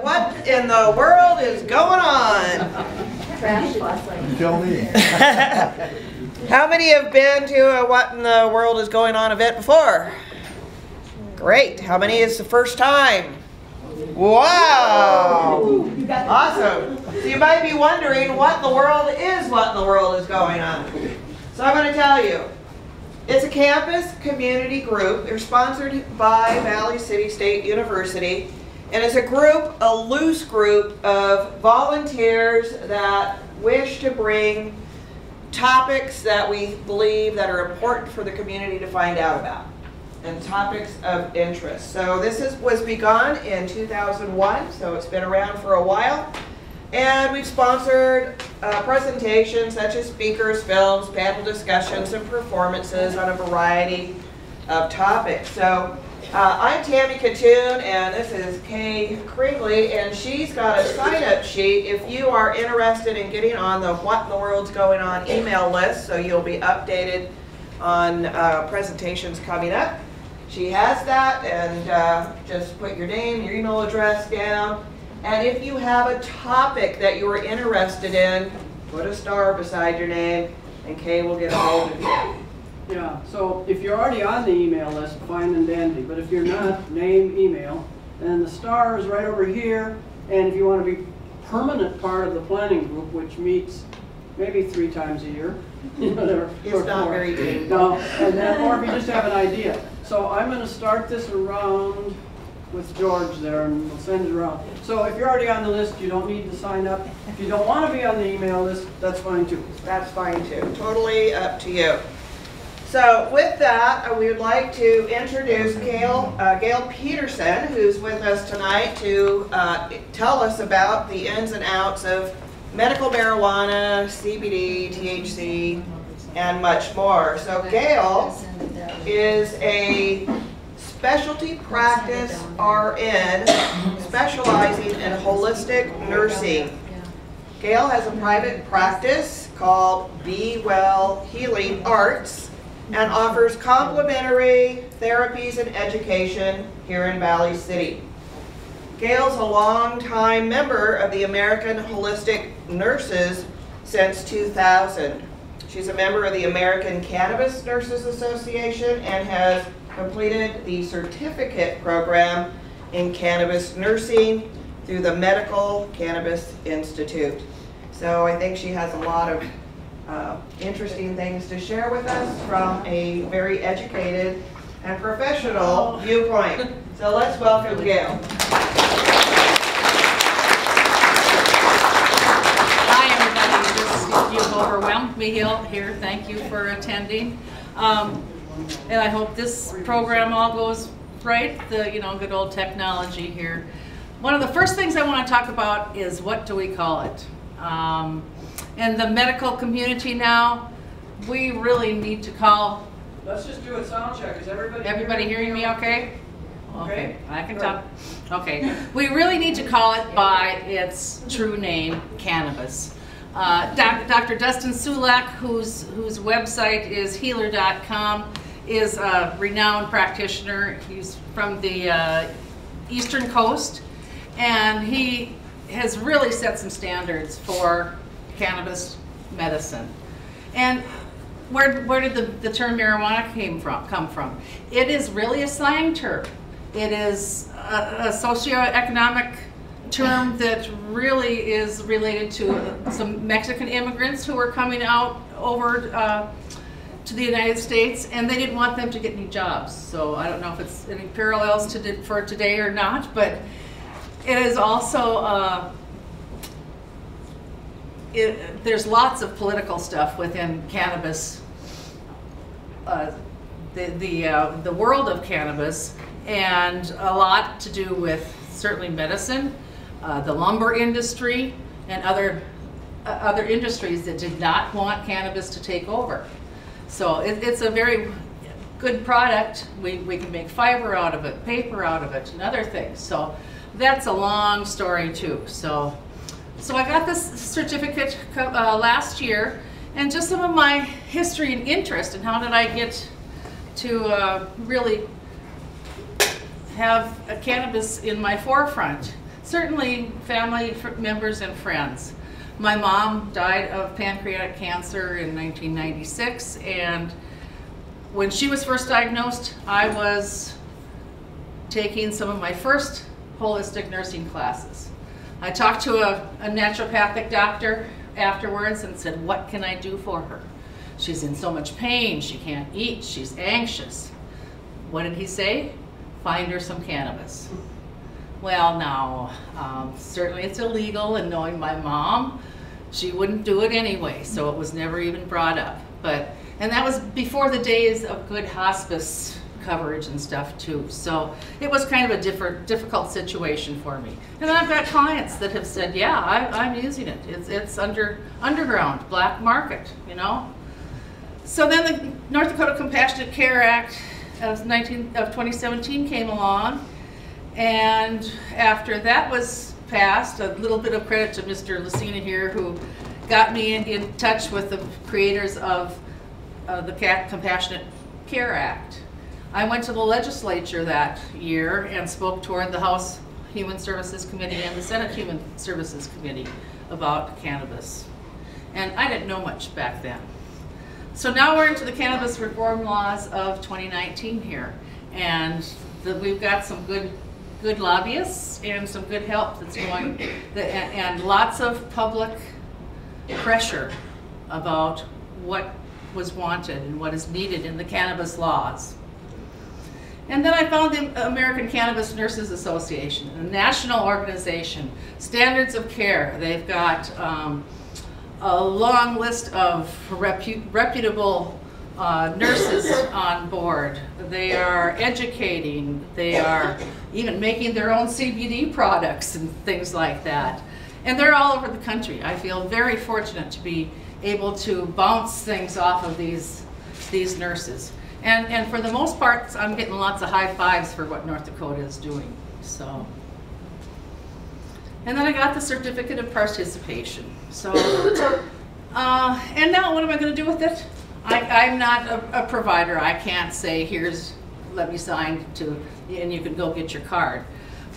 what in the world is going on? You tell me. How many have been to a What in the World is Going On event before? Great. How many is the first time? Wow! Awesome. So you might be wondering what in the world is going on. So I'm going to tell you. It's a campus community group. They're sponsored by Valley City State University. And it's a group, a loose group of volunteers that wish to bring topics that we believe that are important for the community to find out about, and topics of interest. So this was begun in 2001, so it's been around for a while. And we've sponsored presentations such as speakers, films, panel discussions, and performances on a variety of topics. So I'm Tammy Katoon, and this is Kay Kringley, and she's got a sign-up sheet if you are interested in getting on the What in the World's Going On email list, so you'll be updated on presentations coming up. She has that, and just put your name, your email address down. And if you have a topic that you are interested in, put a star beside your name, and Kay will get a hold of you. Yeah, so if you're already on the email list, fine and dandy. But if you're not, name, email. And the star is right over here. And if you want to be permanent part of the planning group, which meets maybe 3 times a year. It's not very good. No, and then, or if you just have an idea. So I'm going to start this around with George there, and we'll send it around. So if you're already on the list, you don't need to sign up. If you don't want to be on the email list, that's fine too. That's fine too. Totally up to you. So with that, we would like to introduce Gail Peterson, who's with us tonight to tell us about the ins and outs of medical marijuana, CBD, THC, and much more. So Gail is a specialty practice RN specializing in holistic nursing. Gail has a private practice called Be Well Healing Arts and offers complementary therapies and education here in Valley City. Gail's a longtime member of the American Holistic Nurses since 2000. She's a member of the American Cannabis Nurses Association and has completed the certificate program in cannabis nursing through the Medical Cannabis Institute. So I think she has a lot of interesting things to share with us from a very educated and professional viewpoint. So let's welcome Gail. Hi everybody, you've overwhelmed me here. Thank you for attending. And I hope this program all goes right, the good old technology here. One of the first things I want to talk about is what do we call it? In the medical community now, we really need to call... Let's just do a sound check. Is everybody hearing me okay? Okay, I can talk. Okay, we really need to call it by its true name, cannabis. Dr. Dustin Sulak, whose website is healer.com, is a renowned practitioner. He's from the Eastern Coast, and he has really set some standards for cannabis medicine. And where did the term marijuana come from? It is really a slang term. It is a socioeconomic term that really is related to some Mexican immigrants who were coming out over to the United States, and they didn't want them to get any jobs. So I don't know if it's any parallels for today or not, but it is also there's lots of political stuff within cannabis, the world of cannabis, and a lot to do with certainly medicine, the lumber industry, and other industries that did not want cannabis to take over. So it's a very good product. We can make fiber out of it, paper out of it, and other things. So that's a long story too. So I got this certificate last year, and just some of my history and interest, and how did I get to really have cannabis in my forefront. certainly family members and friends. My mom died of pancreatic cancer in 1996, and when she was first diagnosed, I was taking some of my first holistic nursing classes. I talked to a naturopathic doctor afterwards and said, what can I do for her? She's in so much pain, she can't eat, she's anxious. What did he say? Find her some cannabis. Well, now, certainly it's illegal, and knowing my mom, she wouldn't do it anyway, so it was never even brought up. And that was before the days of good hospice coverage and stuff too. So it was kind of a difficult situation for me. And I've got clients that have said, yeah, I'm using it. It's underground, black market, you know. So then the North Dakota Compassionate Care Act of 2017 came along, and after that was passed, a little bit of credit to Mr. Lucina here, who got me in touch with the creators of the Compassionate Care Act. I went to the legislature that year and spoke toward the House Human Services Committee and the Senate Human Services Committee about cannabis. And I didn't know much back then. So now we're into the cannabis reform laws of 2019 here. And we've got some good lobbyists and some good help that's going, and lots of public pressure about what was wanted and what is needed in the cannabis laws. And then I found the American Cannabis Nurses Association, a national organization, standards of care. They've got a long list of reputable nurses on board. They are educating, they are even making their own CBD products and things like that. And they're all over the country. I feel very fortunate to be able to bounce things off of these nurses. And for the most part, I'm getting lots of high fives for what North Dakota is doing. So, and then I got the certificate of participation. So, and now what am I going to do with it? I'm not a provider. I can't say, let me sign and you can go get your card.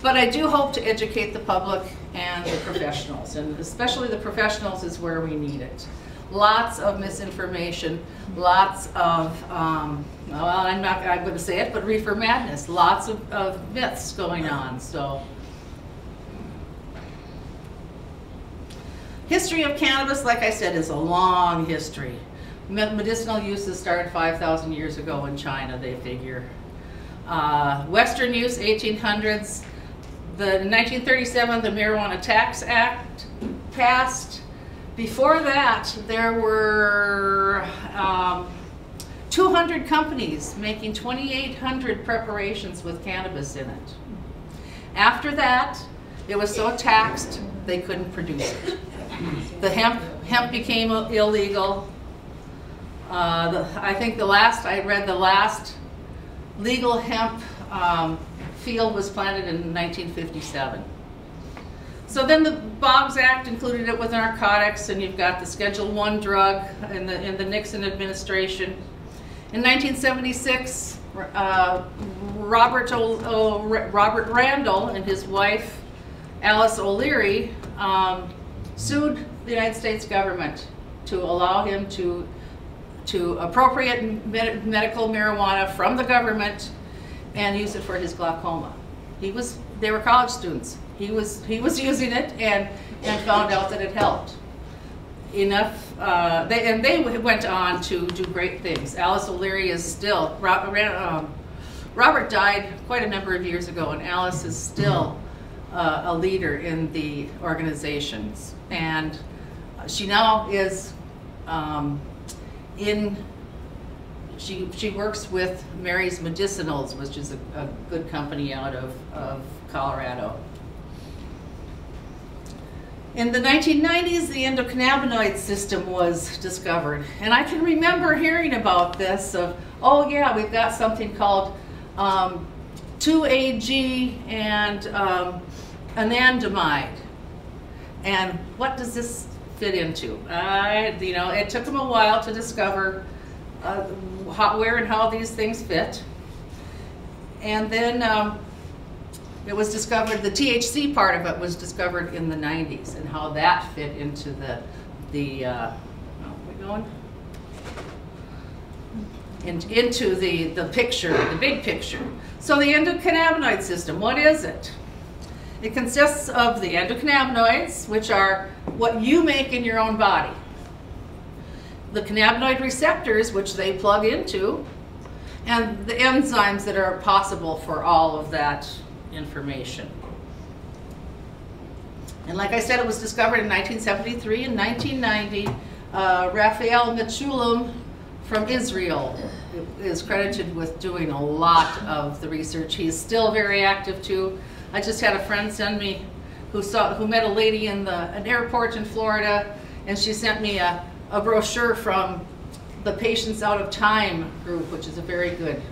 But I do hope to educate the public and the professionals, and especially the professionals is where we need it. Lots of misinformation, lots of, well, I'm going to say it, but reefer madness, lots of myths going on. So, history of cannabis, like I said, is a long history. Medicinal uses started 5,000 years ago in China, they figure. Western use, 1800s. In 1937, the Marijuana Tax Act passed. Before that, there were 200 companies making 2,800 preparations with cannabis in it. After that, it was so taxed, they couldn't produce it. The hemp became illegal. I think I read the last legal hemp field was planted in 1957. So then the Boggs Act included it with narcotics, and you've got the Schedule I drug in the Nixon administration. In 1976, Robert Randall and his wife, Alice O'Leary, sued the United States government to allow him to appropriate medical marijuana from the government and use it for his glaucoma. They were college students. He was using it and found out that it helped. They went on to do great things. Alice O'Leary is still, Robert died quite a number of years ago, and Alice is still a leader in the organizations. And she now is she works with Mary's Medicinals, which is a good company out of Colorado. In the 1990s, the endocannabinoid system was discovered. And I can remember hearing about this oh yeah, we've got something called 2-AG and anandamide. And what does this fit into? It took them a while to discover where and how these things fit. And then It was discovered, the THC part of it was discovered in the 90s, and how that fit into into the picture, the big picture. So the endocannabinoid system, what is it? It consists of the endocannabinoids, which are what you make in your own body. The cannabinoid receptors, which they plug into, and the enzymes that are possible for all of that information. And like I said, it was discovered in 1973 and 1990. Raphael Mechoulam from Israel is credited with doing a lot of the research. He's still very active too. I just had a friend send me who met a lady in an airport in Florida, and she sent me a brochure from the Patients Out of Time group, which is a very good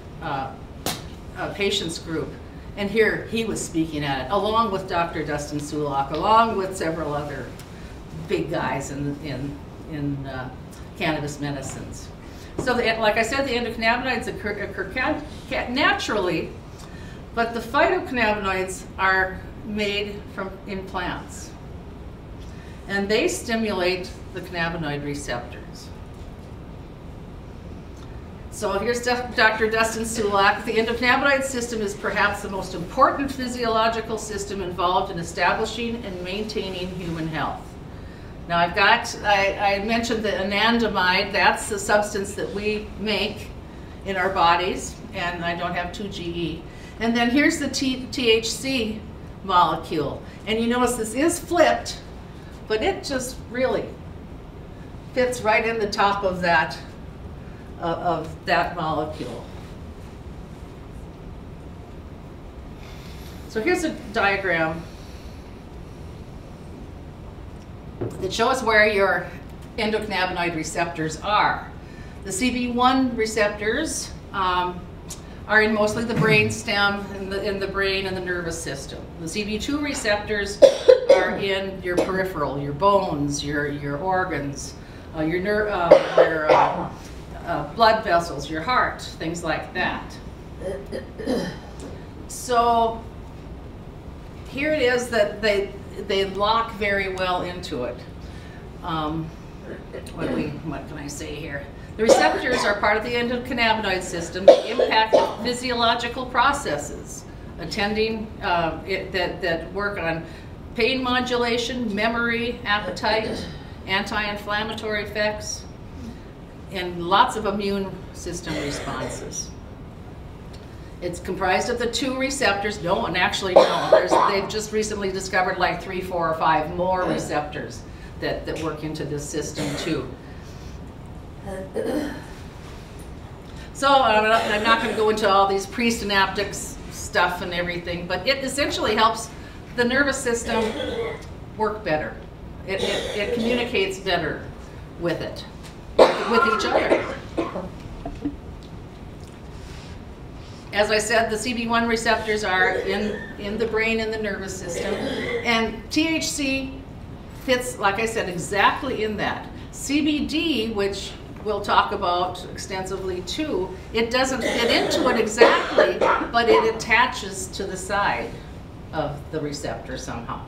patients group. And here he was speaking at it, along with Dr. Dustin Sulak, along with several other big guys in cannabis medicines. So, like I said, the endocannabinoids occur naturally, but the phytocannabinoids are made in plants, and they stimulate the cannabinoid receptors. So here's Dr. Dustin Sulak. The endocannabinoid system is perhaps the most important physiological system involved in establishing and maintaining human health. Now I mentioned the anandamide. That's the substance that we make in our bodies, and I don't have 2-GE. And then here's the THC molecule. And you notice this is flipped, but it just really fits right in the top of that molecule. So here's a diagram that shows where your endocannabinoid receptors are. The CB1 receptors are in mostly the brain stem, in the brain and the nervous system. The CB2 receptors are in your peripheral, your bones, your organs, your blood vessels, your heart, things like that. So here it is that they lock very well into it. What can I say here? The receptors are part of the endocannabinoid system. They impact physiological processes that work on pain modulation, memory, appetite, anti-inflammatory effects, and lots of immune system responses. It's comprised of the 2 receptors. No, and actually no, they've just recently discovered like 3, 4, or 5 more receptors that work into this system too. So I'm not going to go into all these presynaptic stuff and everything, but it essentially helps the nervous system work better. It communicates better with it, with each other. As I said, the CB1 receptors are in the brain and the nervous system, and THC fits, like I said, exactly in that. CBD, which we'll talk about extensively too, it doesn't fit into it exactly, but it attaches to the side of the receptor somehow,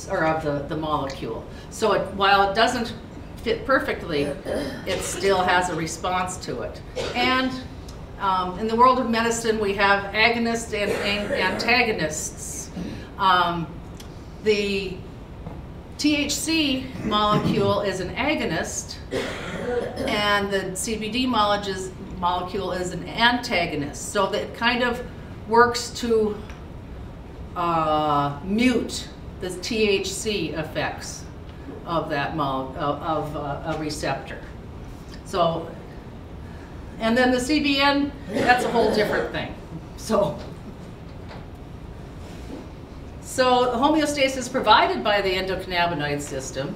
or of the molecule. So while it doesn't fit perfectly, it still has a response to it. And in the world of medicine, we have agonists and antagonists. The THC molecule is an agonist, and the CBD molecule is an antagonist. So that it kind of works to mute the THC effects of that a receptor. So, and then the CBN, that's a whole different thing. So homeostasis provided by the endocannabinoid system,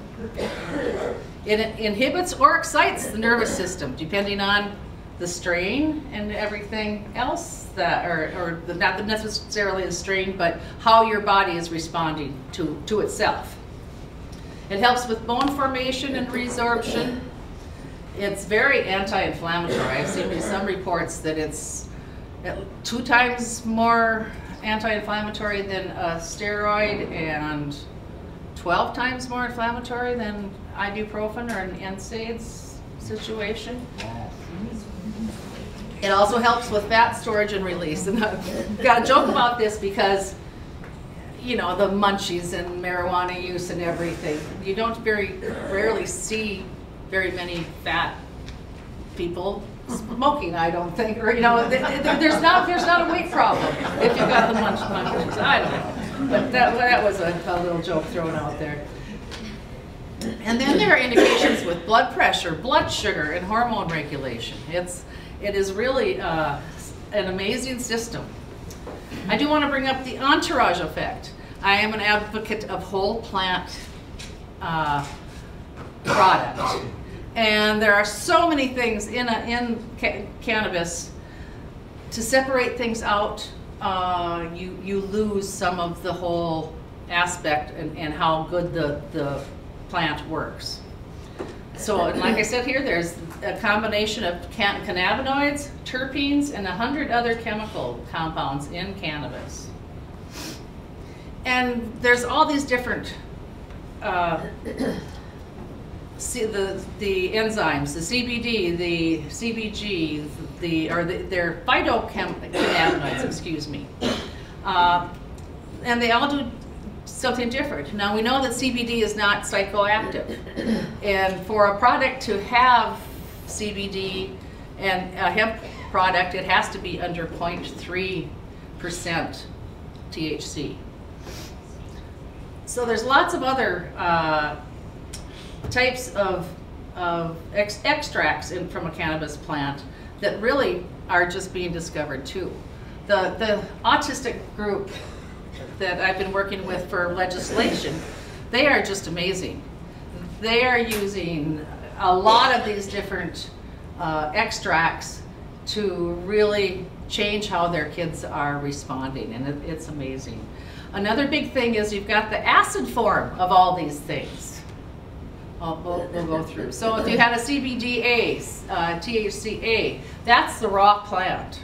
it inhibits or excites the nervous system depending on the strain and everything else or not necessarily the strain, but how your body is responding to itself. It helps with bone formation and resorption. It's very anti-inflammatory. I've seen some reports that it's 2 times more anti-inflammatory than a steroid and 12 times more inflammatory than ibuprofen or an NSAIDs situation. It also helps with fat storage and release. And I've got to joke about this because, you know, the munchies and marijuana use and everything. You don't very rarely see very many fat people smoking, I don't think, or you know, there's not a weight problem if you've got the munchies. I don't know, but that was a little joke thrown out there. And then there are indications with blood pressure, blood sugar, and hormone regulation. It is really an amazing system. I do want to bring up the entourage effect. I am an advocate of whole plant product. And there are so many things in cannabis. To separate things out, you lose some of the whole aspect and how good the plant works. So, like I said here, there's a combination of cannabinoids, terpenes, and 100 other chemical compounds in cannabis. And there's all these different the enzymes, the CBD, the CBG, they're phytocannabinoids, excuse me. And they all do something different. Now we know that CBD is not psychoactive. And for a product to have CBD and a hemp product, it has to be under 0.3% THC. So there's lots of other types of extracts from a cannabis plant that really are just being discovered too. The autistic group that I've been working with for legislation, they are just amazing. They are using a lot of these different extracts to really change how their kids are responding, and it's amazing. Another big thing is you've got the acid form of all these things. We'll go through. So if you had a CBDA, THCA, that's the raw plant.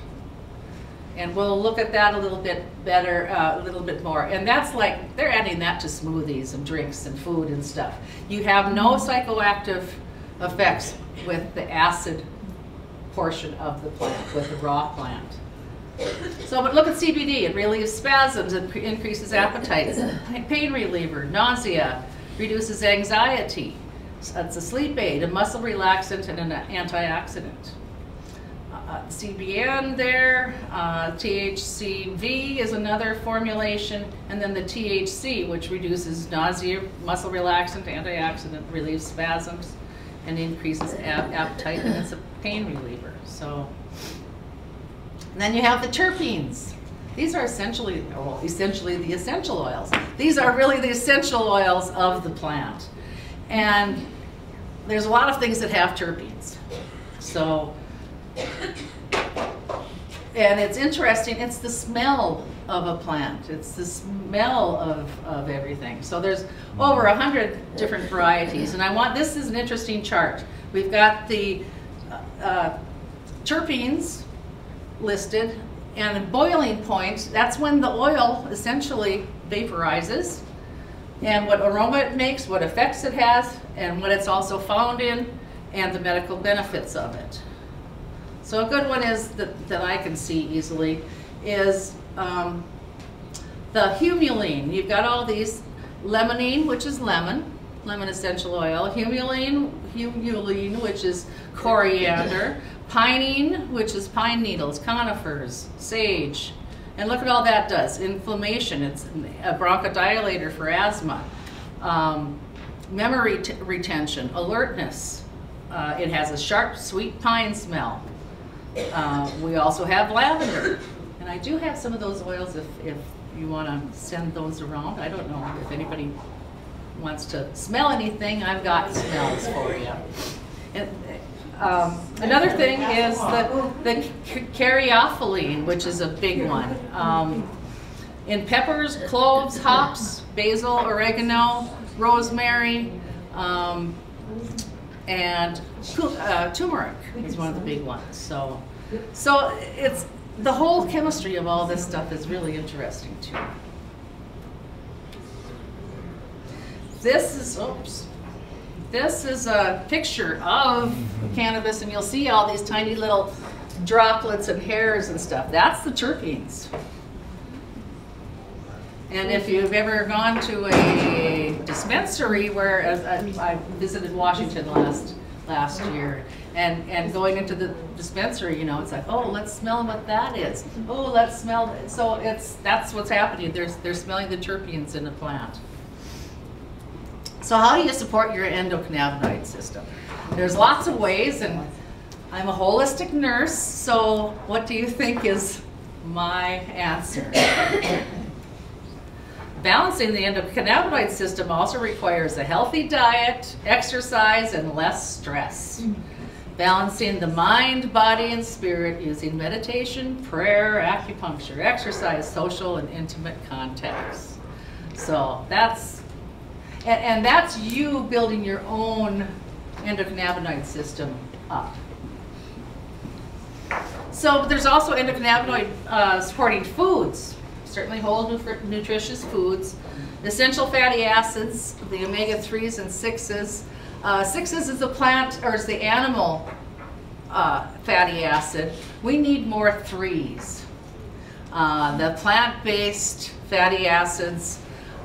And we'll look at that a little bit better, a little bit more. And that's like, they're adding that to smoothies and drinks and food and stuff. You have no psychoactive effects with the acid portion of the plant, with the raw plant. So, but look at CBD, it relieves spasms, it increases appetite, pain reliever, nausea, reduces anxiety. It's a sleep aid, a muscle relaxant, and an antioxidant. CBN there, THCV is another formulation, and then the THC, which reduces nausea, muscle relaxant, antioxidant, relieves spasms, and increases appetite, and it's a pain reliever. So, and then you have the terpenes. These are essentially the essential oils. These are really the essential oils of the plant. And there's a lot of things that have terpenes. So, and it's interesting, it's the smell of a plant. It's the smell of everything. So there's over 100 different varieties. And this is an interesting chart. We've got the terpenes listed, and a boiling point, that's when the oil essentially vaporizes, and what aroma it makes, what effects it has, and what it's also found in, and the medical benefits of it. So a good one is that I can see easily is the humulene. You've got all these: limonene, which is lemon essential oil; humulene, which is coriander; pinene, which is pine needles, conifers, sage. And look at all that does. Inflammation, it's a bronchodilator for asthma. Memory retention, alertness. It has a sharp, sweet pine smell. We also have lavender. And I do have some of those oils if you want to send those around. I don't know if anybody wants to smell anything. I've got smells for you. And, another thing is the caryophyllene, which is a big one. In peppers, cloves, hops, basil, oregano, rosemary, and turmeric is one of the big ones. So the whole chemistry of all this stuff is really interesting too. This is a picture of cannabis, and you'll see all these tiny little droplets and hairs and stuff. That's the terpenes. And if you've ever gone to a dispensary, where I visited Washington last year, and going into the dispensary, you know, it's like, oh, let's smell what that is. Oh, let's smell it. So that's what's happening. They're smelling the terpenes in the plant. So how do you support your endocannabinoid system? There's lots of ways, and I'm a holistic nurse, so what do you think is my answer? Balancing the endocannabinoid system also requires a healthy diet, exercise, and less stress. Balancing the mind, body, and spirit using meditation, prayer, acupuncture, exercise, social, and intimate contacts. So that's you building your own endocannabinoid system up. So there's also endocannabinoid supporting foods. Certainly whole nutritious foods, essential fatty acids, the omega-3s and 6s. 6s is the plant, or is the animal fatty acid. We need more 3s. The plant-based fatty acids,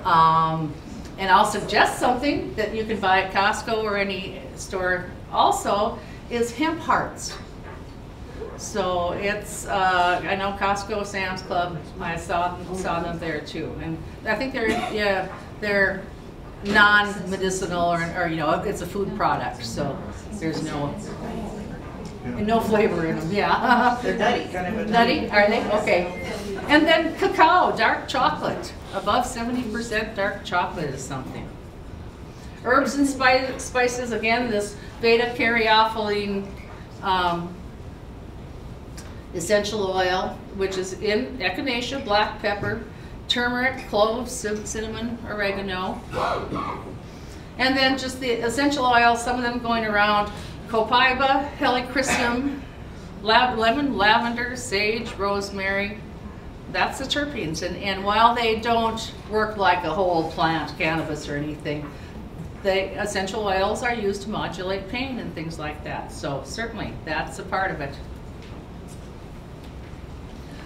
and I'll suggest something that you can buy at Costco or any store also, is hemp hearts. So it's, I know Costco, Sam's Club, I saw them there too. And I think they're non-medicinal or you know, it's a food product, so there's no flavor in them, yeah. They're nutty, kind of a Nutty, are they? Okay. And then cacao, dark chocolate. Above 70% dark chocolate is something. Herbs and spices, again, this beta-caryophyllene essential oil, which is in echinacea, black pepper, turmeric, cloves, cinnamon, oregano. And then just the essential oils, some of them going around: copaiba, helichrysum, lemon, lavender, sage, rosemary. That's the terpenes. And while they don't work like a whole plant, cannabis or anything, the essential oils are used to modulate pain and things like that. So certainly that's a part of it.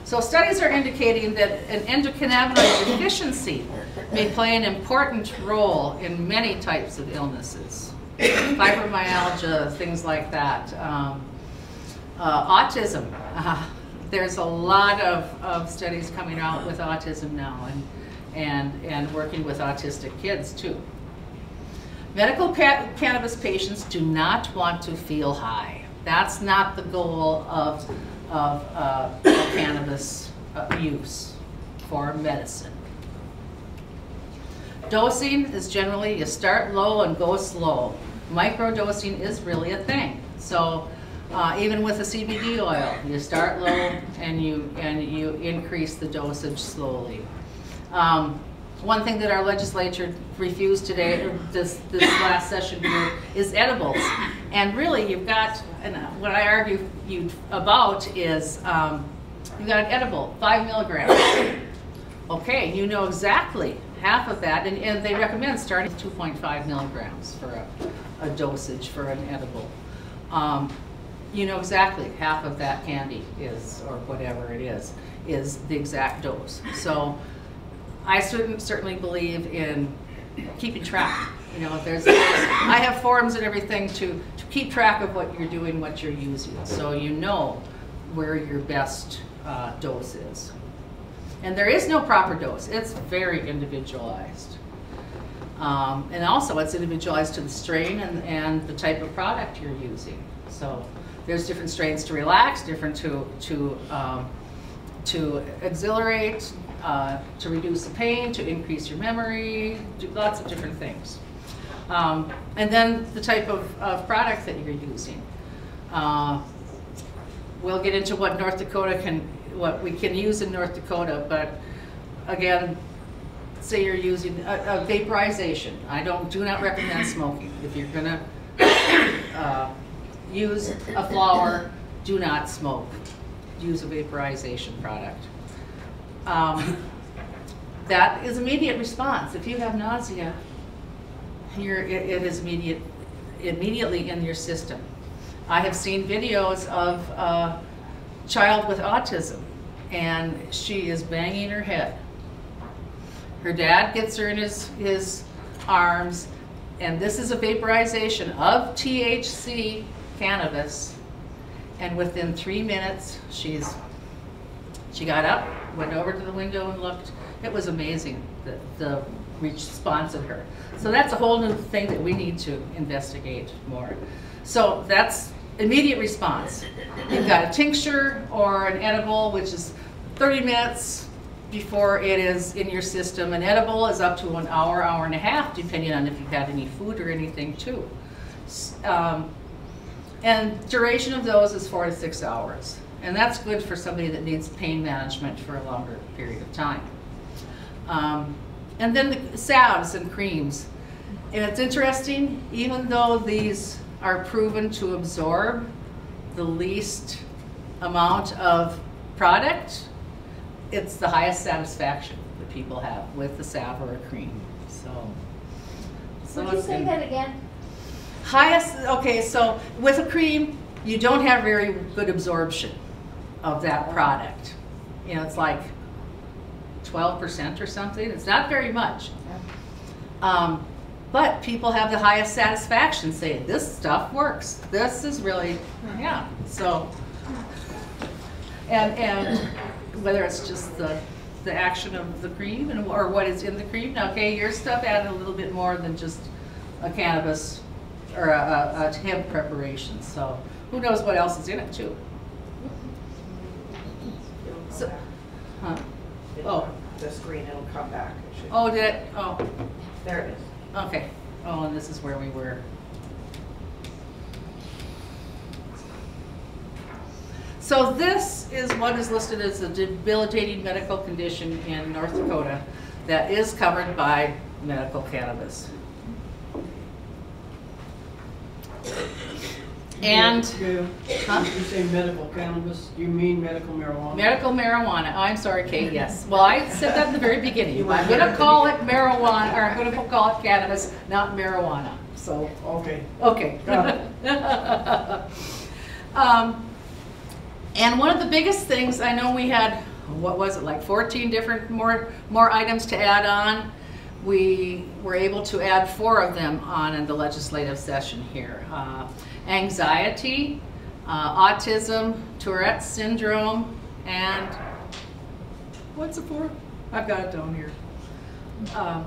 So studies are indicating that an endocannabinoid deficiency may play an important role in many types of illnesses. Fibromyalgia, things like that. Autism. There's a lot of studies coming out with autism now, and working with autistic kids too. Medical cannabis patients do not want to feel high. That's not the goal of cannabis use for medicine. Dosing is generally you start low and go slow. Microdosing is really a thing. So even with a CBD oil, you start low and you increase the dosage slowly. One thing that our legislature refused today, this last session here, is edibles. And really, you've got, and what I argue about is, you've got an edible, 5 milligrams. Okay, you know exactly half of that, and they recommend starting with 2.5 milligrams for a dosage for an edible. You know exactly half of that candy is, or whatever it is the exact dose. So I certainly believe in keeping track. You know, I have forms and everything to keep track of what you're doing, what you're using, so you know where your best dose is. And there is no proper dose. It's very individualized. And also it's individualized to the strain and the type of product you're using. So there's different strains to relax, different to exhilarate, to reduce the pain, to increase your memory, do lots of different things. And then the type of product that you're using. We'll get into what what we can use in North Dakota, but again, say you're using a vaporization. I do not recommend smoking. If you're gonna use a flower, do not smoke. use a vaporization product. That is immediate response. If you have nausea, it is immediately in your system. I have seen videos of a child with autism, and she is banging her head. Her dad gets her in his arms, and this is a vaporization of THC cannabis, and within 3 minutes she got up, went over to the window and looked. It was amazing, the response of her. So that's a whole new thing that we need to investigate more. So that's immediate response. You've got a tincture or an edible, which is 30 minutes before it is in your system. An edible is up to an hour, hour and a half, depending on if you've had any food or anything too. And duration of those is 4 to 6 hours. And that's good for somebody that needs pain management for a longer period of time. And then the salves and creams. And it's interesting, even though these are proven to absorb the least amount of product, it's the highest satisfaction that people have with the salve or a cream. So Would you say that again? highest, okay, so with a cream, you don't have very good absorption of that product. You know, it's like 12% or something. It's not very much. But people have the highest satisfaction saying, this stuff works. This is really, yeah. So, and whether it's just the action of the cream or what is in the cream. Now, okay, your stuff added a little bit more than just a cannabis or a hemp preparation. So who knows what else is in it too. So, huh? Oh. The screen, it'll come back. Oh, did it? Oh. There it is. Okay. Oh, and this is where we were. So this is what is listed as a debilitating medical condition in North Dakota that is covered by medical cannabis. And, huh? You say medical cannabis, you mean medical marijuana? Medical marijuana. I'm sorry, Kate, yes. Well, I said that in the very beginning. I'm going to call it marijuana, or I'm going to call it cannabis, not marijuana. So, okay. Okay. Got it. And one of the biggest things, I know we had, what was it, like 14 different more items to add on. We were able to add 4 of them on in the legislative session here. Anxiety, autism, Tourette's syndrome, and what's the 4th? I've got it down here. I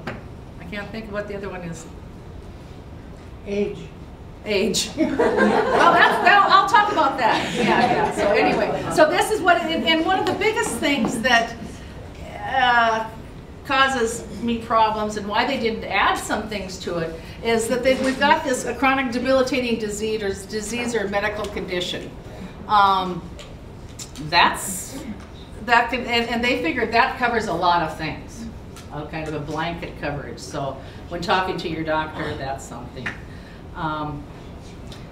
can't think of what the other one is. Age. Well, I'll talk about that. Yeah. So anyway, so this is what, and one of the biggest things that causes me problems and why they didn't add some things to it is that we've got this a chronic debilitating disease or medical condition. That can, and they figured that covers a lot of things, kind of a blanket coverage. So when talking to your doctor, that's something.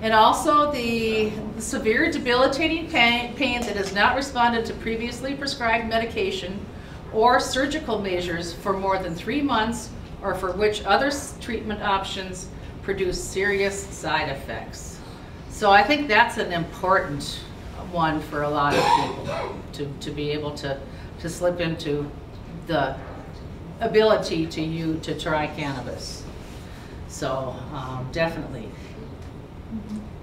And also the severe debilitating pain that has not responded to previously prescribed medication or surgical measures for more than 3 months, or for which other treatment options produce serious side effects. So I think that's an important one for a lot of people to be able to slip into the ability to try cannabis. So definitely.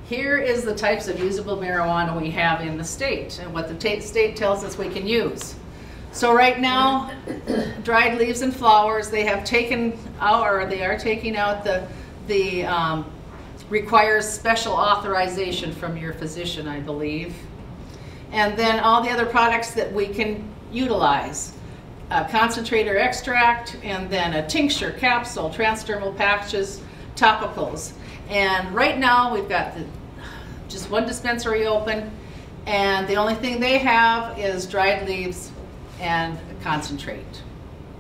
Here is the types of usable marijuana we have in the state and what the state tells us we can use. So right now, dried leaves and flowers, they have taken out, or they are taking out the requires special authorization from your physician, I believe. And then all the other products that we can utilize. Concentrate or extract, and then a tincture, capsule, transdermal patches, topicals. And right now we've got just one dispensary open, and the only thing they have is dried leaves and concentrate.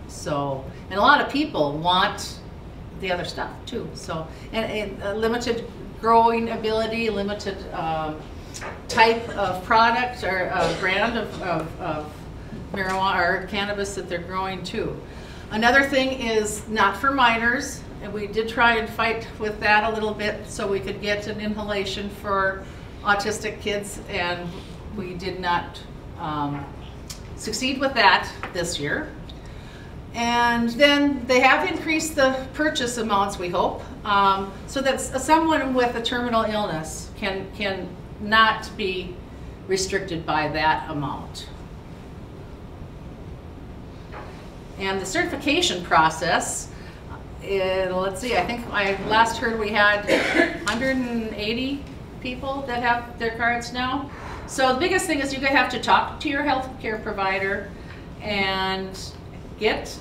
So, and a lot of people want the other stuff too. So, and limited growing ability, limited type of product or brand of marijuana or cannabis that they're growing too. Another thing is not for minors, and we did try and fight with that a little bit so we could get an inhalation for autistic kids, and we did not succeed with that this year. And then they have increased the purchase amounts, we hope, so that someone with a terminal illness can not be restricted by that amount. And the certification process, let's see, I think I last heard we had 180 people that have their cards now. So the biggest thing is you have to talk to your healthcare provider and get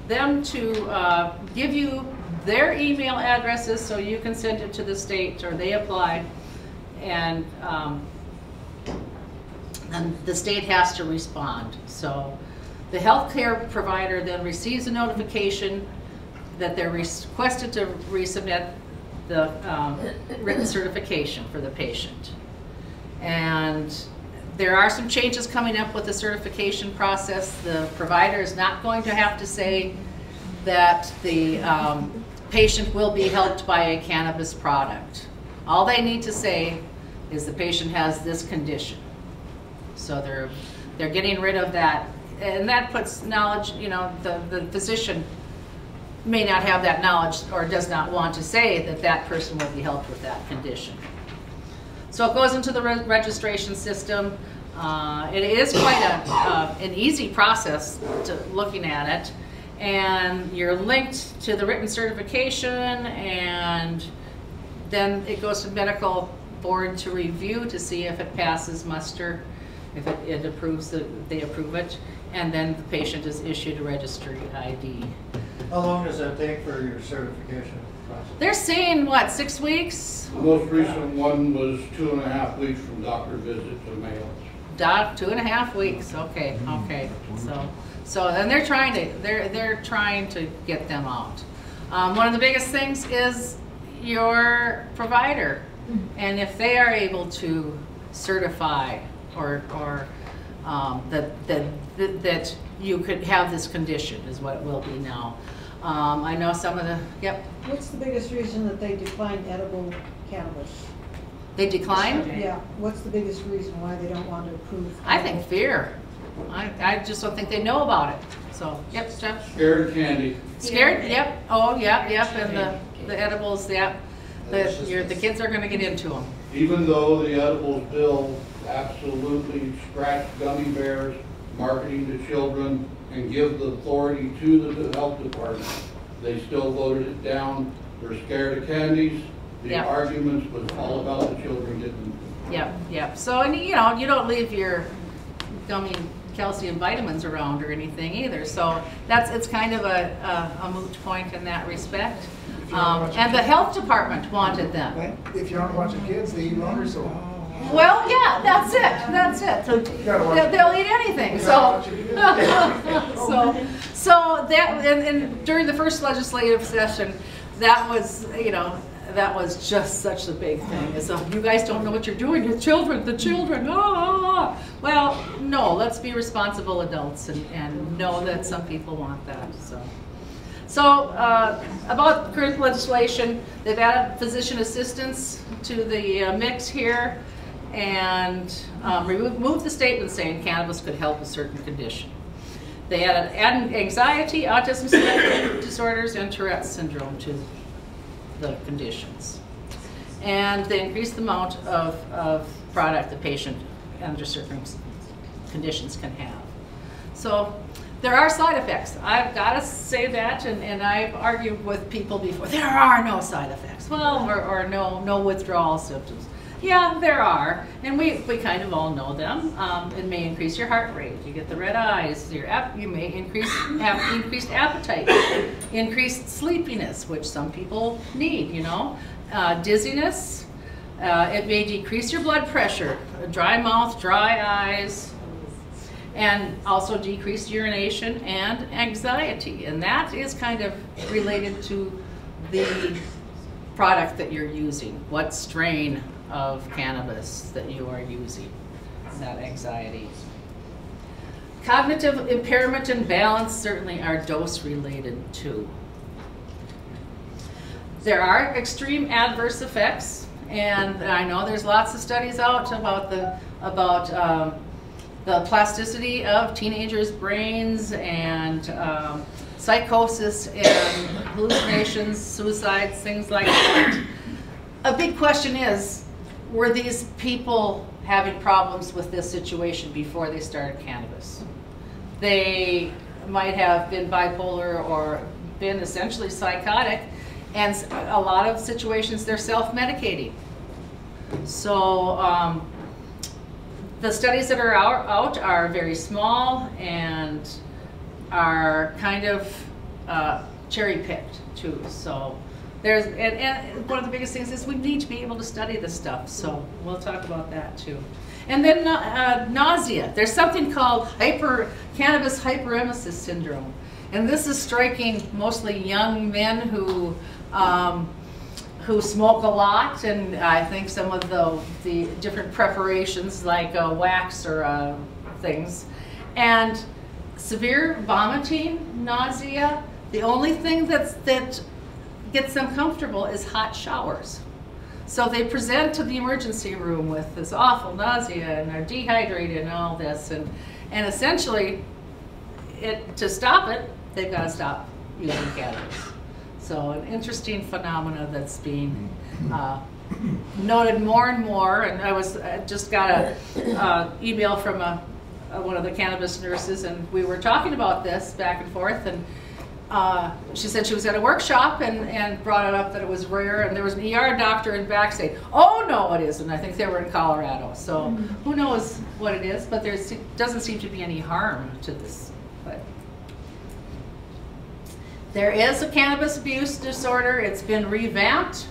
them to give you their email addresses so you can send it to the state, or they apply, and the state has to respond. So the healthcare provider then receives a notification that they're requested to resubmit the written certification for the patient. And there are some changes coming up with the certification process. The provider is not going to have to say that the patient will be helped by a cannabis product. All they need to say is the patient has this condition. So they're getting rid of that, and that puts knowledge, you know, the physician may not have that knowledge or does not want to say that that person will be helped with that condition. So it goes into the registration system. It is quite an easy process to looking at it, and you're linked to the written certification, and then it goes to medical board to review to see if it passes muster, if it approves, they approve it, and then the patient is issued a registry ID. How long does that take for your certification process? They're saying, what, 6 weeks? The most recent one was 2.5 weeks from doctor visit to mail. 2.5 weeks. Okay, okay. So and they're trying to get them out. One of the biggest things is your provider, and if they are able to certify or that you could have this condition is what it will be now. I know some of the, yep. What's the biggest reason that they decline edible cannabis? They decline? Yeah, what's the biggest reason why they don't want to approve? I think fear. I just don't think they know about it. So, yep, Jeff? Scared candy. Scared? Yep. Oh, yep, yep. And the edibles, yep. The kids are going to get into them. Even though the edibles bill absolutely scratched gummy bears, marketing to children, and give the authority to the health department, they still voted it down. They're scared of candies. The Yep. arguments was all about the children getting. Yep, yep. So, and you know, you don't leave your gummy calcium vitamins around or anything either. So it's kind of a moot point in that respect. And the health department wanted them. If you aren't watching kids, they eat longer, so. Well, yeah, that's it. That's it. So they'll eat anything. So, so that and during the first legislative session, that was, you know, that was just such a big thing. Is you guys don't know what you're doing. Your children, the children. Ah. Well, no. Let's be responsible adults and know that some people want that. So about current legislation, they've added physician assistants to the mix here, and removed the statement saying cannabis could help a certain condition. They added anxiety, autism spectrum disorders, and Tourette's syndrome to the conditions. And they increased the amount of product the patient under certain conditions can have. So there are side effects. I've got to say that, and I've argued with people before. There are no side effects. Well, or no withdrawal symptoms. Yeah, there are, and we kind of all know them. It may increase your heart rate. You get the red eyes. You may have increased appetite, increased sleepiness, which some people need. You know, dizziness. It may decrease your blood pressure, dry mouth, dry eyes, and also decreased urination and anxiety. And that is kind of related to the product that you're using, what strain of cannabis that you are using, that anxiety. Cognitive impairment and balance certainly are dose related too. There are extreme adverse effects, and I know there's lots of studies out about the plasticity of teenagers' brains and psychosis and hallucinations, suicides, things like that. A big question is, were these people having problems with this situation before they started cannabis? They might have been bipolar or been essentially psychotic, and a lot of situations they're self-medicating. So the studies that are out are very small and are kind of cherry-picked too. So there's, and one of the biggest things is we need to be able to study this stuff. So we'll talk about that too. And then nausea. There's something called cannabis hyperemesis syndrome. And this is striking mostly young men who smoke a lot, and I think some of the different preparations like wax or things. And severe vomiting, nausea. The only thing that gets them comfortable is hot showers. So they present to the emergency room with this awful nausea and are dehydrated and all this, and essentially, to stop it, they've got to stop using cannabis. So an interesting phenomena that's being noted more and more. And I just got a email from one of the cannabis nurses, and we were talking about this back and forth, and she said she was at a workshop and brought it up that it was rare, and there was an ER doctor in back saying, oh no it isn't. I think they were in Colorado, so who knows what it is, but there doesn't seem to be any harm to this. But there is a cannabis abuse disorder. It's been revamped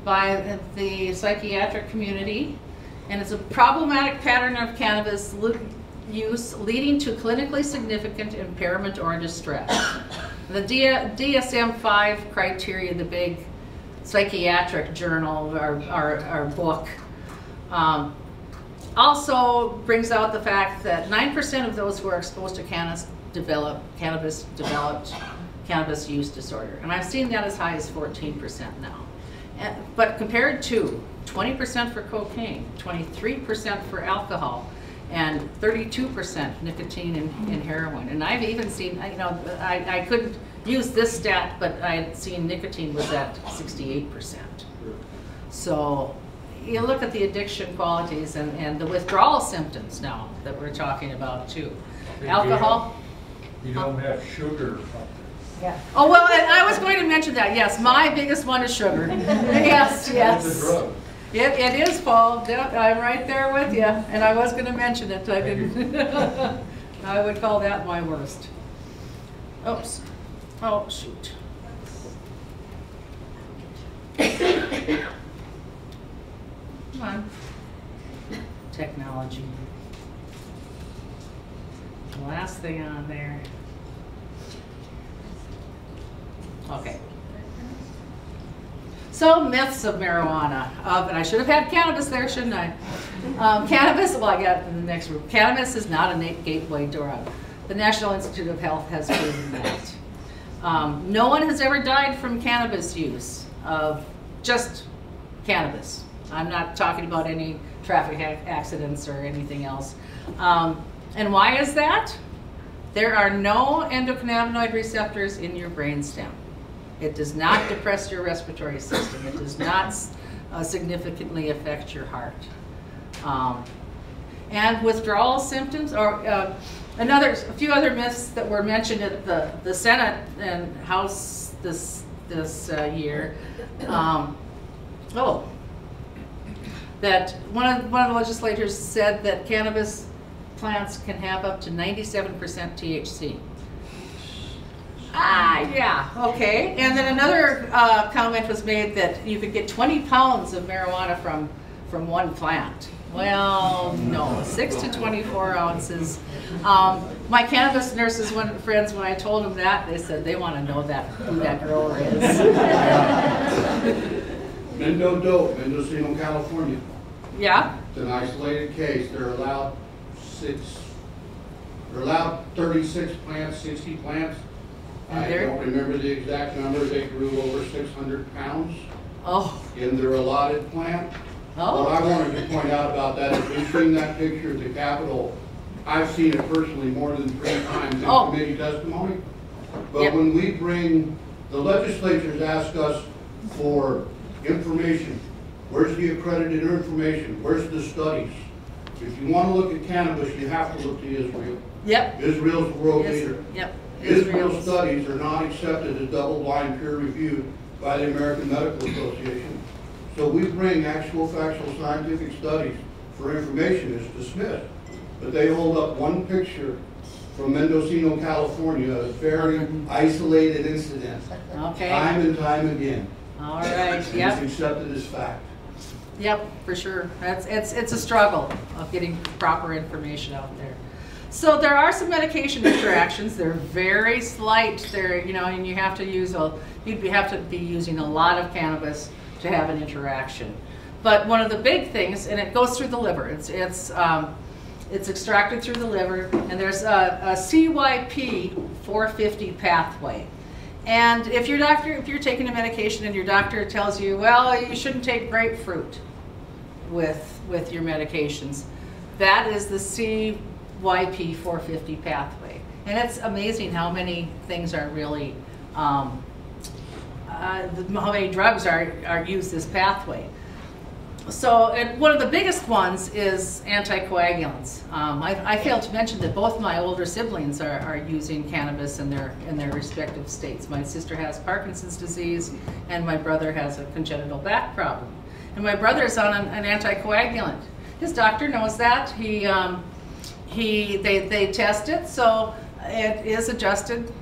by the psychiatric community, and it's a problematic pattern of cannabis use leading to clinically significant impairment or distress. The DSM-5 criteria, the big psychiatric journal, our book, also brings out the fact that 9% of those who are exposed to cannabis developed cannabis use disorder. And I've seen that as high as 14% now. But compared to 20% for cocaine, 23% for alcohol, and 32% nicotine and heroin. And I've even seen, I couldn't use this stat, but I had seen nicotine was at 68%. So you look at the addiction qualities and the withdrawal symptoms now that we're talking about too. Alcohol. You don't have sugar. Yeah. Oh, well, I was going to mention that. Yes, my biggest one is sugar. Yes, yes. It's a drug. It is, Paul. I'm right there with you. And I was going to mention it. I didn't. I would call that my worst. Oops. Oh, shoot. Come on. Technology. The last thing on there. Okay. So myths of marijuana. And I should have had cannabis there, shouldn't I? Cannabis, well, I got it in the next group. Cannabis is not a gateway drug. The National Institute of Health has proven that. No one has ever died from cannabis use, of just cannabis. I'm not talking about any traffic accidents or anything else. And why is that? There are no endocannabinoid receptors in your brainstem. It does not depress your respiratory system. It does not significantly affect your heart. And withdrawal symptoms, or a few other myths that were mentioned at the Senate and House this year. That one of the legislators said that cannabis plants can have up to 97% THC. Yeah, okay. And then another comment was made that you could get 20 pounds of marijuana from one plant. Well, no, 6 to 24 ounces. My cannabis nurses friends, when I told them that, they said they want to know who that grower is. Mendocino, California. Yeah? It's an isolated case. They're allowed 36 plants, 60 plants. And I they're- don't remember the exact number. They grew over 600 pounds Oh, in their allotted plant. What I oh, wanted to point out about that is we've seen that picture at the Capitol. I've seen it personally more than 3 times in Oh. committee testimony. But Yep. when we bring, the legislatures ask us for information. Where's the accredited information? Where's the studies? If you want to look at cannabis, you have to look to Israel. yep. Israel's the world Is- leader. Yep. Israel's Israel's- studies are not accepted as double-blind peer-reviewed by the American Medical Association. So we bring actual factual scientific studies for information is dismissed. But they hold up one picture from Mendocino, California, a very isolated incident, Okay, time and time again. all right, And yep. it's accepted as fact. Yep, for sure. It's a struggle of getting proper information out there. So there are some medication interactions. They're very slight. They're, and you have to you'd have to be using a lot of cannabis to have an interaction. But one of the big things, and it goes through the liver. It's extracted through the liver, and there's a CYP 450 pathway. And if you're taking a medication and your doctor tells you, well, you shouldn't take grapefruit with your medications, that is the CYP 450 pathway. And it's amazing how many things are really, how many drugs are used this pathway. So, and one of the biggest ones is anticoagulants. I failed to mention that both my older siblings are using cannabis in their respective states. My sister has Parkinson's disease, and my brother has a congenital back problem. And my brother's on an anticoagulant. His doctor knows that. They test it, so it is adjusted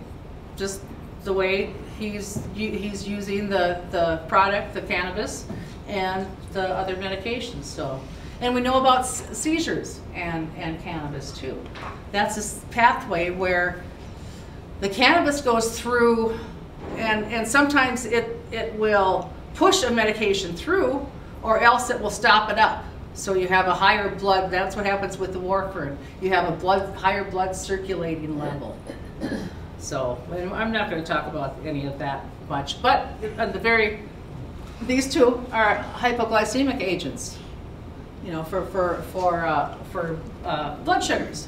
just the way he's using the product, the cannabis, and the other medications. So, and we know about seizures and cannabis too. That's this pathway where the cannabis goes through, and sometimes it will push a medication through, or else it will stop it up. So you have a higher blood. That's what happens with the warfarin. You have a higher blood circulating level. So I'm not going to talk about any of that much, but these two are hypoglycemic agents, for blood sugars.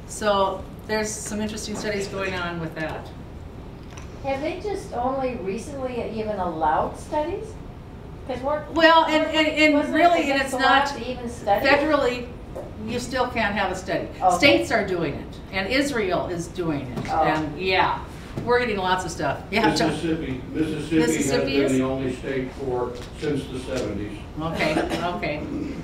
So there's some interesting studies going on with that. Have they just only recently even allowed studies? Well, and really, and it's not to even study? federally. You still can't have a study. Okay. States are doing it, and Israel is doing it, Oh. and yeah, we're getting lots of stuff. Yeah, Chuck. Mississippi Mississippi has is? been the only state since the 70s. Okay.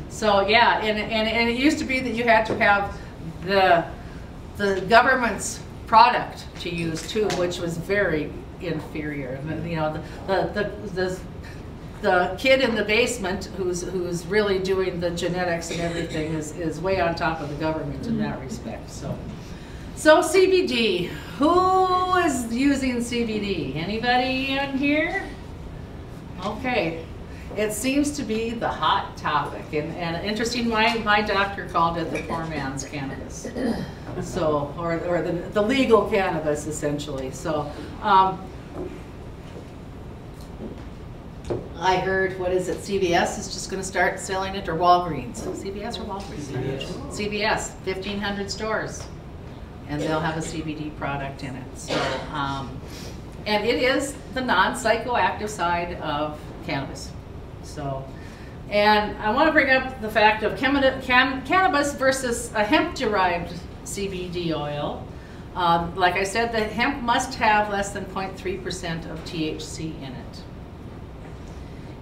So yeah, and it used to be that you had to have the government's product to use too, which was very inferior. The kid in the basement who's really doing the genetics and everything is way on top of the government in that respect. So CBD. Who is using CBD? Anybody in here? Okay. It seems to be the hot topic, and interesting. My doctor called it the poor man's cannabis. So, or the legal cannabis essentially. So. I heard, what is it, CVS is just going to start selling it, or Walgreens. CVS or Walgreens? CVS, 1,500 stores. And they'll have a CBD product in it. So, and it is the non-psychoactive side of cannabis. So, and I want to bring up the fact of cannabis versus a hemp-derived CBD oil. Like I said, the hemp must have less than 0.3% of THC in it.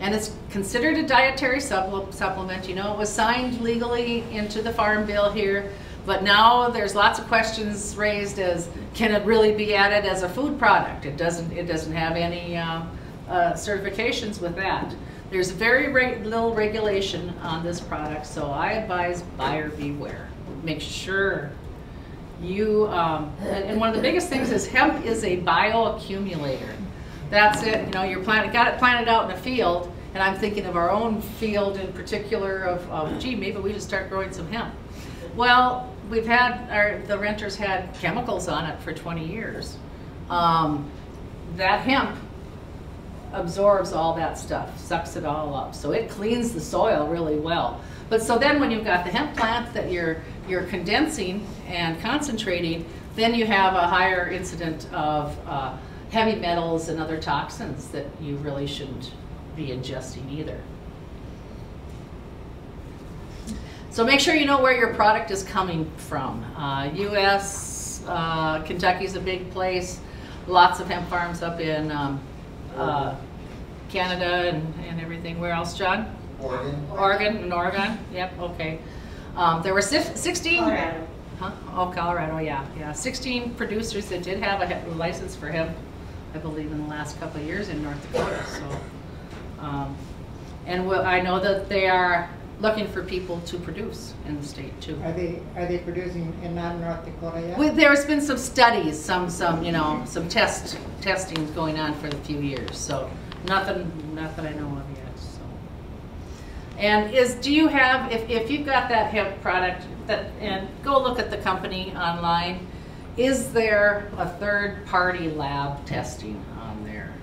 And it's considered a dietary supplement. It was signed legally into the Farm Bill here, but now there's lots of questions raised as, can it really be added as a food product? It doesn't have any certifications with that. There's very little regulation on this product, so I advise buyer beware. Make sure you, and one of the biggest things is hemp is a bioaccumulator. That's it. Got it planted out in a field, And I'm thinking of our own field in particular of gee, maybe we should start growing some hemp. Well, we've had, the renters had chemicals on it for 20 years. That hemp absorbs all that stuff, sucks it all up. So it cleans the soil really well. But so then when you've got the hemp plant that you're condensing and concentrating, then you have a higher incident of heavy metals and other toxins that you really shouldn't be ingesting either. So make sure you know where your product is coming from. US, Kentucky's a big place. Lots of hemp farms up in Canada and everything. Where else, John? Oregon. In Oregon, yep, okay. There were 16... Colorado. Huh? Oh, Colorado, yeah. 16 producers that did have a license for hemp, I believe, in the last couple of years in North Dakota. So, and I know that they are looking for people to produce in the state too. Are they producing in non-North Dakota yet? There's been some studies, some testing going on for a few years. So nothing I know of yet. So, and do you have, if you've got that hemp product and go look at the company online, is there a third-party lab testing on there?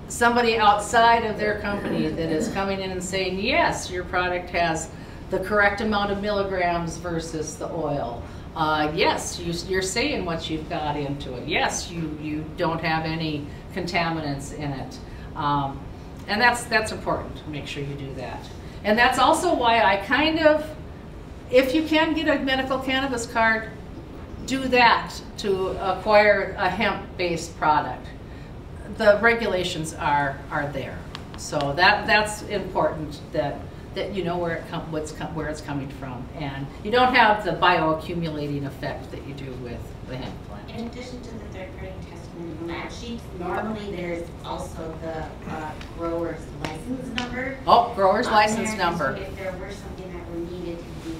Somebody outside of their company that is coming in and saying, yes, your product has the correct amount of milligrams versus the oil. Yes, you're saying what you've got into it. Yes, you don't have any contaminants in it. And that's important to make sure you do that. And that's also why I kind of, if you can get a medical cannabis card, do that to acquire a hemp-based product. The regulations are there, so that's important that you know where it's coming from, and you don't have the bioaccumulating effect that you do with the hemp plant. In addition to the third-party testing and lab sheets, normally there's also the grower's license number. Oh, grower's on license there, number. So if there were something that were needed to be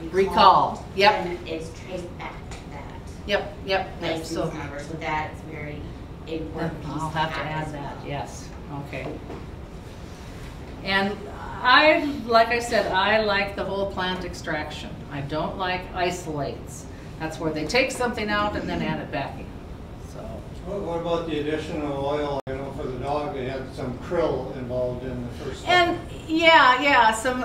like Recalled. Yep. then it's traced back to that Yep. license So number. So that's very important piece. I'll have to add as that. well. Yes. Okay. And like I said, I like the whole plant extraction. I don't like isolates. That's where they take something out and then add it back in. So. What about the additional oil? I know for the dog, they had some krill involved in the first. And yeah, some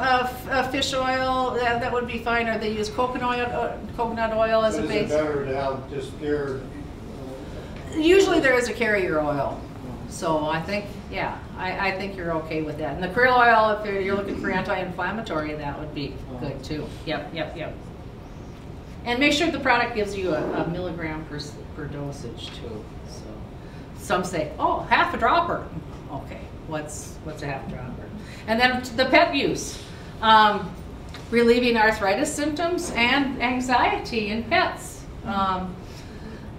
fish oil that would be fine. Or they use coconut oil as a base. Is it better to have just pure? Usually there is a carrier oil, so I think I think you're okay with that. And the krill oil, if you're looking for anti-inflammatory, that would be good too. Yep. And make sure the product gives you a milligram per dosage too. So some say, oh, half a dropper. Okay, what's a half a dropper? And then the pet use, relieving arthritis symptoms and anxiety in pets.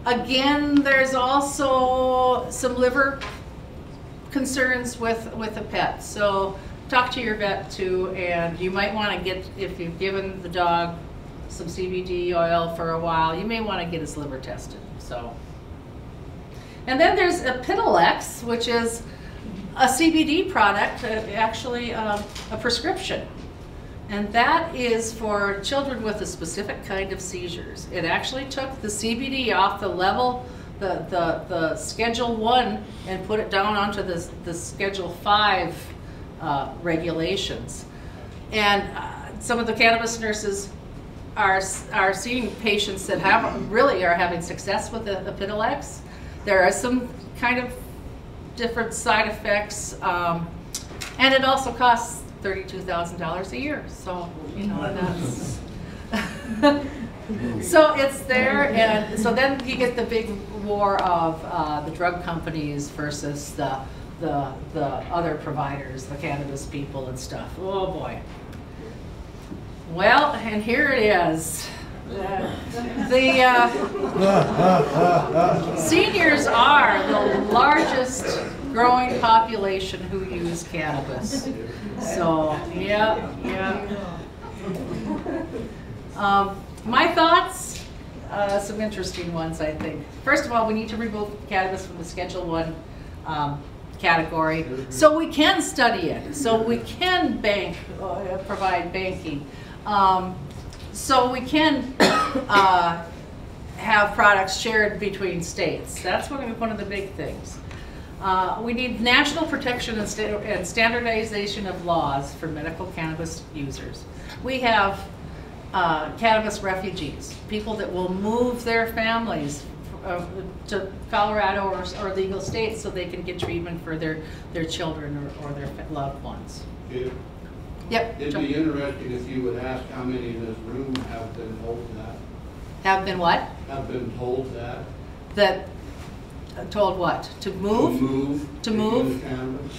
Again, there's also some liver concerns with a pet. So talk to your vet too, and you might want to get, if you've given the dog some CBD oil for a while, you may want to get his liver tested. So, and then there's Epidiolex, which is a CBD product, actually a prescription. And that is for children with a specific kind of seizures. It actually took the CBD off the level, the Schedule 1, and put it down onto the Schedule 5 regulations. And some of the cannabis nurses are seeing patients that are having success with the Epidiolex. There are some kind of different side effects, and it also costs $32,000 a year, so you know that's so it's there. And so then you get the big war of the drug companies versus the other providers, the cannabis people and stuff. Oh boy. Well, and here it is. The seniors are the largest growing population who use cannabis. So, yeah. My thoughts, some interesting ones, I think. First of all, we need to remove cannabis from the Schedule 1 category, so we can study it, so we can provide banking, so we can have products shared between states. That's one of the big things. We need national protection and standardization of laws for medical cannabis users. We have cannabis refugees, people that will move their families to Colorado or legal states so they can get treatment for their children or their loved ones. Yep. It'd be interesting if you would ask how many in this room have been told that. Have been what? Have been told that. That told what? To move? To move? Cannabis.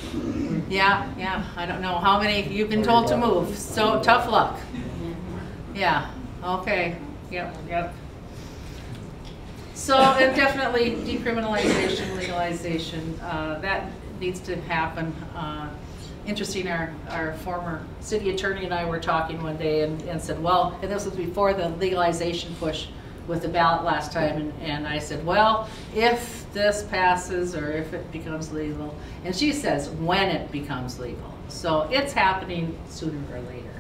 Yeah, I don't know how many you've been told to move, so tough luck. Yeah, okay, yep. So, and definitely decriminalization, legalization, that needs to happen. Interesting, our former city attorney and I were talking one day and said, well, and this was before the legalization push with the ballot last time, and I said, well, if this passes or if it becomes legal, and she says when it becomes legal. So it's happening sooner or later.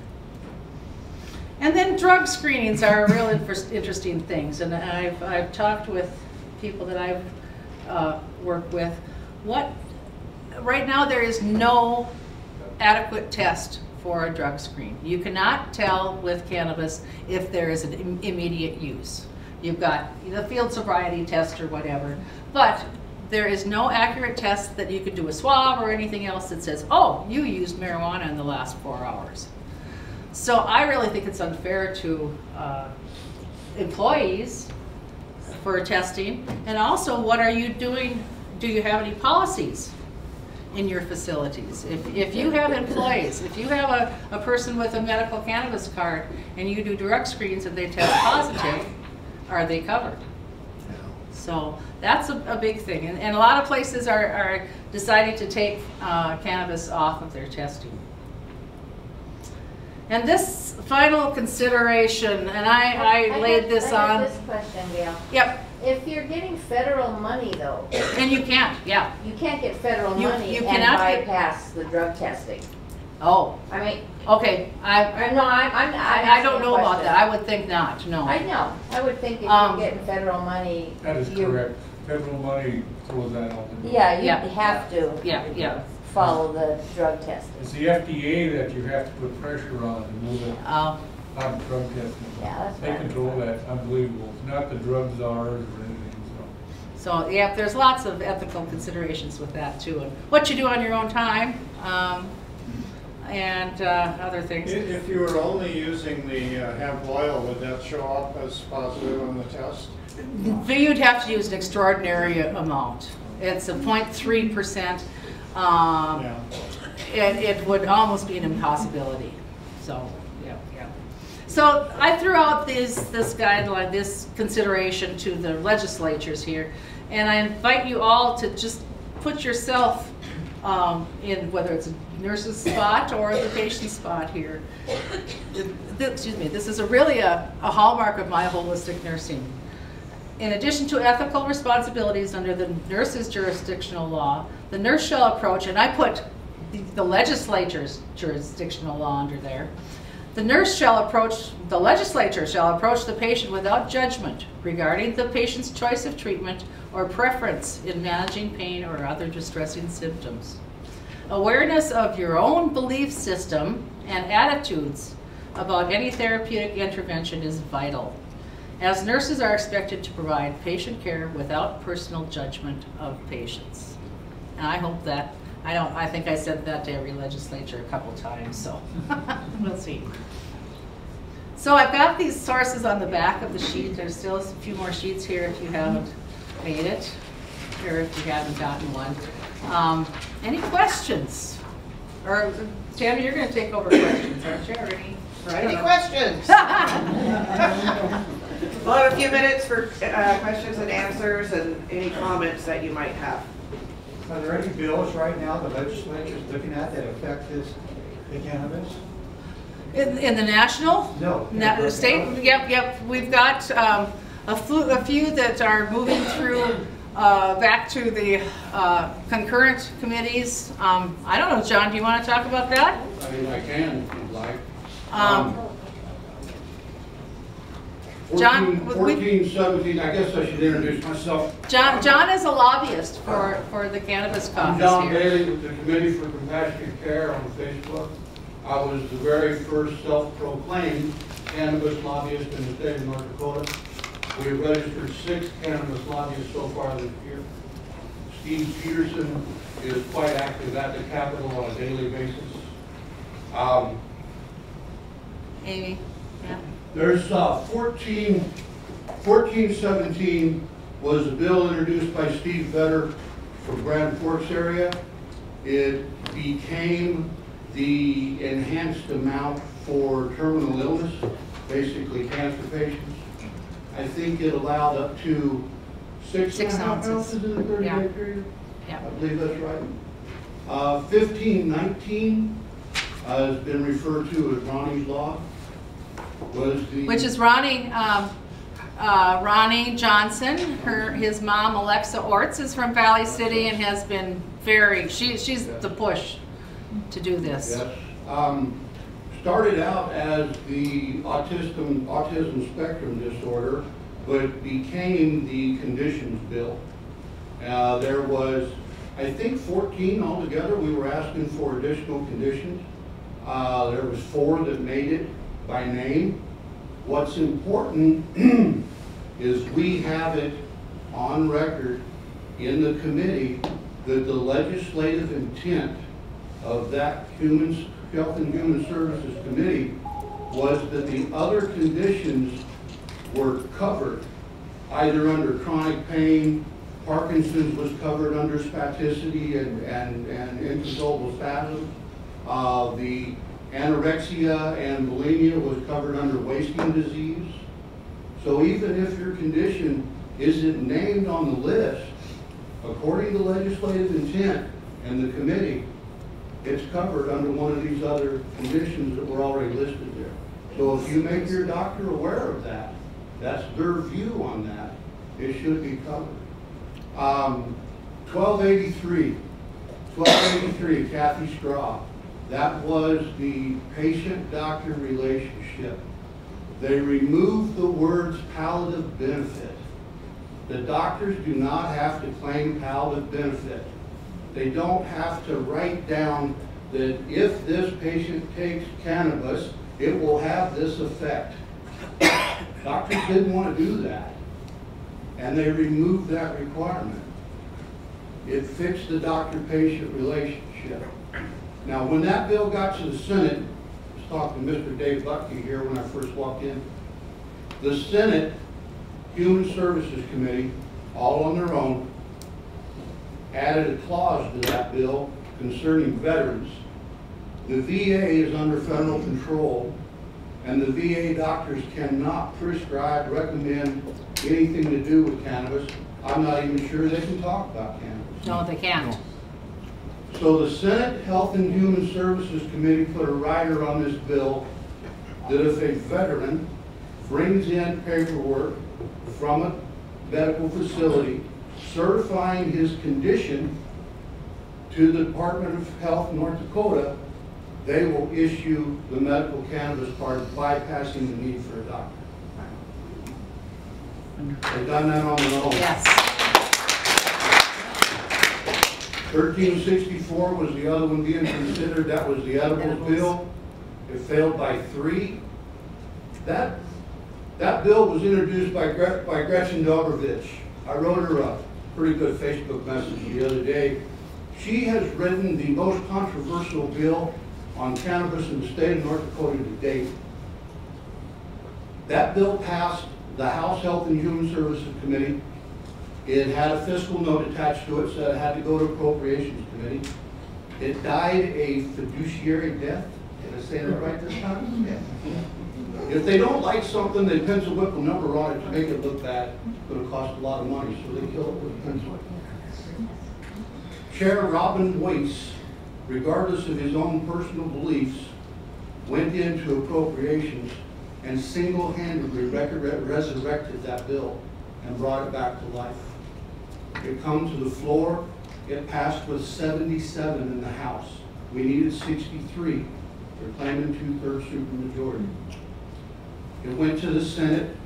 And then drug screenings are real interesting things, and I've talked with people that I've worked with. Right now there is no adequate test for a drug screen. You cannot tell with cannabis if there is an immediate use. You've got the field sobriety test or whatever, but there is no accurate test that you could do a swab or anything else that says, oh, you used marijuana in the last 4 hours. So I really think it's unfair to employees for testing, and also what are you doing? Do you have any policies in your facilities? If you have employees, if you have a person with a medical cannabis card and you do drug screens and they test positive, are they covered? So that's a big thing, and a lot of places are deciding to take cannabis off of their testing. And this final consideration, and I laid this on. I have this question, Gail. Yep. If you're getting federal money, though. And you can't, yeah. You can't get federal money and bypass the drug testing. Oh. I mean. Okay. I don't know about that. I would think not. No. I know. I would think if you're getting federal money. That is correct. Federal money throws that out the door. Yeah, you have to. Yeah. Follow the drug testing. It's the FDA that you have to put pressure on to move it on drug testing. Yeah, that's They control that. Unbelievable. It's not the drug czars or anything. So yeah, there's lots of ethical considerations with that too, and what you do on your own time, and other things. If you were only using the hemp oil, would that show up as positive on the test? You'd have to use an extraordinary amount. It's a 0.3%. And it would almost be an impossibility. So, yeah. So I threw out this guideline, this consideration to the legislatures here, and I invite you all to just put yourself in, whether it's a nurse's spot or the patient's spot here. Excuse me. This is really a hallmark of my holistic nursing. In addition to ethical responsibilities under the nurse's jurisdictional law, the nurse shall approach, and I put the legislature's jurisdictional law under there, the legislature shall approach the patient without judgment regarding the patient's choice of treatment or preference in managing pain or other distressing symptoms. Awareness of your own belief system and attitudes about any therapeutic intervention is vital, as nurses are expected to provide patient care without personal judgment of patients. And I hope that, I think I said that to every legislature a couple times, so we'll see. So I've got these sources on the back of the sheet. There's still a few more sheets here if you haven't made it, or if you haven't gotten one. Any questions? Or Tammy, you're going to take over questions, aren't you? Any questions? We'll have a few minutes for questions and answers and any comments that you might have. Are there any bills right now the legislature is looking at that affect the cannabis? In the national? No. The state? Yep. We've got a few that are moving through back to the concurrent committees. I don't know, John, do you want to talk about that? I mean, I can if you'd like. John, 14, 17, I guess I should introduce myself. John is a lobbyist for the cannabis I'm caucus John here. Bailey with the Committee for Compassionate Care on Facebook. I was the very first self-proclaimed cannabis lobbyist in the state of North Dakota. We have registered 6 cannabis lobbyists so far this year. Steve Peterson is quite active at the Capitol on a daily basis. Amy, yeah. There's 1417 was a bill introduced by Steve Vetter from Grand Forks area. It became the enhanced amount for terminal illness, basically cancer patients. I think it allowed up to 6.5 ounces in the 30-day period. Yeah. I believe that's right. 1519 has been referred to as Ronnie's Law. Which is Ronnie Johnson. His mom, Alexa Orts, is from Valley City and has been she's the push to do this. Yes. Started out as the autism spectrum disorder, but became the conditions bill. There was, I think, 14 altogether. We were asking for additional conditions. There was 4 that made it by name. What's important is we have it on record in the committee that the legislative intent of that Health and Human Services Committee was that the other conditions were covered, either under chronic pain, Parkinson's was covered under spasticity and inconsolable spasms. The anorexia and bulimia was covered under wasting disease. So even if your condition isn't named on the list, according to legislative intent and the committee, it's covered under one of these other conditions that were already listed there. So if you make your doctor aware of that, that's their view on that, it should be covered. 1283, Kathy Straw. That was the patient-doctor relationship. They removed the words palliative benefit. The doctors do not have to claim palliative benefit. They don't have to write down that if this patient takes cannabis, it will have this effect. Doctors didn't want to do that, and they removed that requirement. It fixed the doctor-patient relationship. Now, when that bill got to the Senate, I was talking to Mr. Dave Buckey here when I first walked in, the Senate Human Services Committee, all on their own, added a clause to that bill concerning veterans. The VA is under federal control, and the VA doctors cannot prescribe, recommend anything to do with cannabis. I'm not even sure they can talk about cannabis. No, they can't. So the Senate Health and Human Services Committee put a rider on this bill that if a veteran brings in paperwork from a medical facility certifying his condition to the Department of Health North Dakota, they will issue the medical cannabis card, bypassing the need for a doctor. They've done that on their own. Yes. 1364 was the other one being considered. That was the edibles bill. It failed by 3. That bill was introduced by Gretchen Dobrovich. I wrote her a pretty good Facebook message the other day. She has written the most controversial bill on cannabis in the state of North Dakota to date. That bill passed the House Health and Human Services Committee. It had a fiscal note attached to it, so it had to go to Appropriations Committee. It died a fiduciary death. Did I say that right this time? Yeah. If they don't like something, they pencil whip a number on it to make it look bad. It's going to cost a lot of money, so they kill it with a pencil. Chair Robin Weiss, regardless of his own personal beliefs, went into Appropriations and single-handedly resurrected that bill and brought it back to life. It come to the floor, it passed with 77 in the House. We needed 63. They're claiming 2/3 supermajority. It went to the Senate.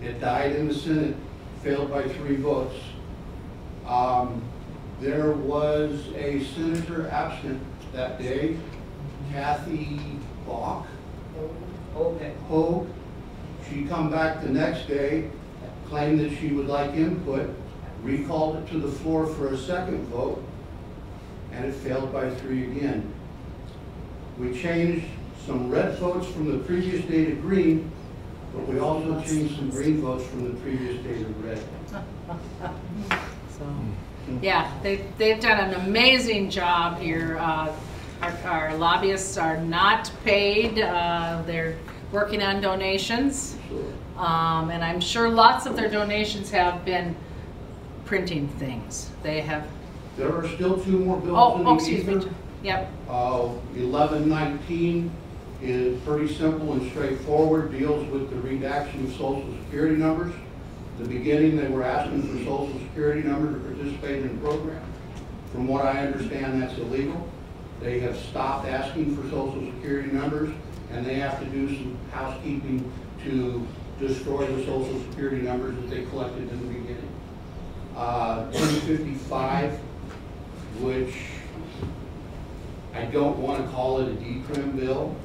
It died in the Senate, failed by 3 votes. There was a senator absent that day, Kathy Bach. Hogue. She come back the next day, claimed that she would like input, recalled it to the floor for a second vote, and it failed by 3 again. We changed some red votes from the previous day to green, but we also changed some green votes from the previous day to red. So, yeah, they've done an amazing job here. Our lobbyists are not paid. They're working on donations. And I'm sure lots of their donations have been printing things. They have. There are still 2 more bills in the excuse me. ether. Yep. 1119 is pretty simple and straightforward, deals with the redaction of social security numbers. At the beginning, they were asking for social security number to participate in the program. From what I understand, that's illegal. They have stopped asking for social security numbers, and they have to do some housekeeping to destroy the social security numbers that they collected in the beginning. 1055, which I don't want to call it a decrim bill,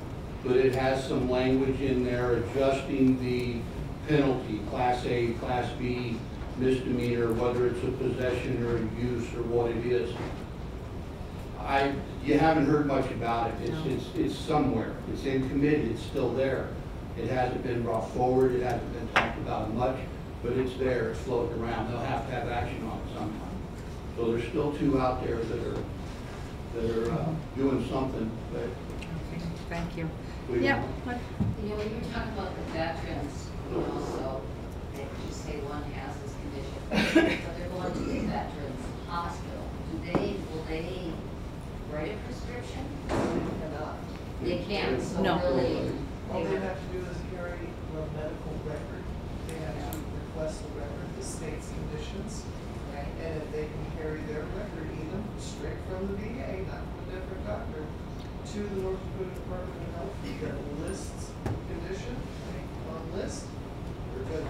but it has some language in there adjusting the penalty, Class A, Class B, misdemeanor, whether it's a possession or a use or what it is. You haven't heard much about it. It's somewhere. It's in committee. It's still there. It hasn't been brought forward. It hasn't been talked about much, but it's there. It's floating around. They'll have to have action on it sometime. So there's still 2 out there that are doing something. But okay, thank you. Yeah. You know, when you're talking about the veterans, also, they just say one has this condition, but they're going to the veterans hospital. Will they write a prescription? They can't. So no. Really, All they have to do is carry the medical record. They have to request the record, the state's conditions. right? And if they can carry their record even straight from the VA, not from a different doctor, to the North Dakota Department of Health, that lists condition on list, we're good.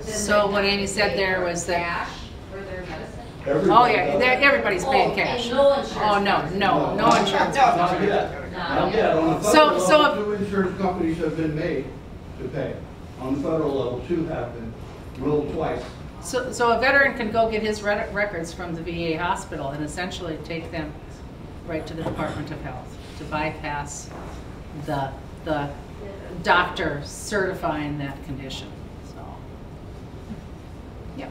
So what Amy said there was that. Cash for their medicine? Oh yeah, everybody's paying cash. And no insurance. Oh no insurance. Not yet. Not yet. On the federal level, 2 insurance companies have been made to pay. On the federal level, 2 have been ruled twice. So a veteran can go get his records from the VA hospital and essentially take them right to the Department of Health to bypass the doctor certifying that condition. So, yep.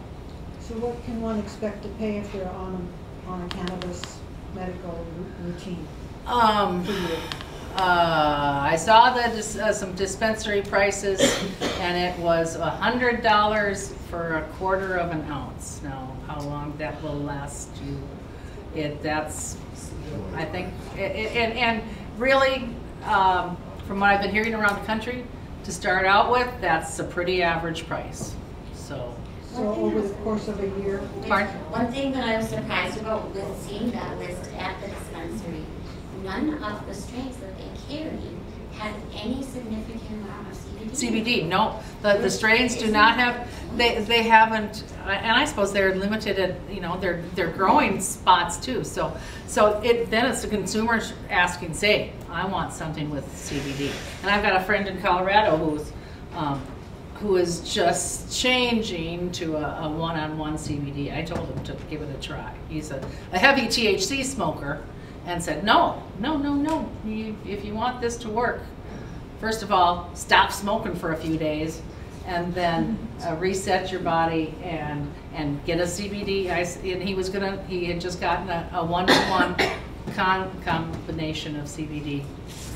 So what can one expect to pay if they're on a cannabis medical routine? I saw some dispensary prices, and it was $100 for a quarter of an ounce. Now, how long that will last you? That's, I think, and really, from what I've been hearing around the country, to start out with, that's a pretty average price. So over the course of a year? Pardon? One thing that I was surprised about with seeing that list at the dispensary, none of the strains that they carry had any significant amount of CBD. CBD, no. The strains do not have, they haven't, and I suppose they're limited at, you know, they're growing spots too. So then it's the consumer asking, say, I want something with CBD. And I've got a friend in Colorado who is just changing to a one-on-one CBD. I told him to give it a try. He's a heavy THC smoker and said, no. If you want this to work, first of all, stop smoking for a few days and then reset your body and get a CBD. And he had just gotten a one-to-one combination of CBD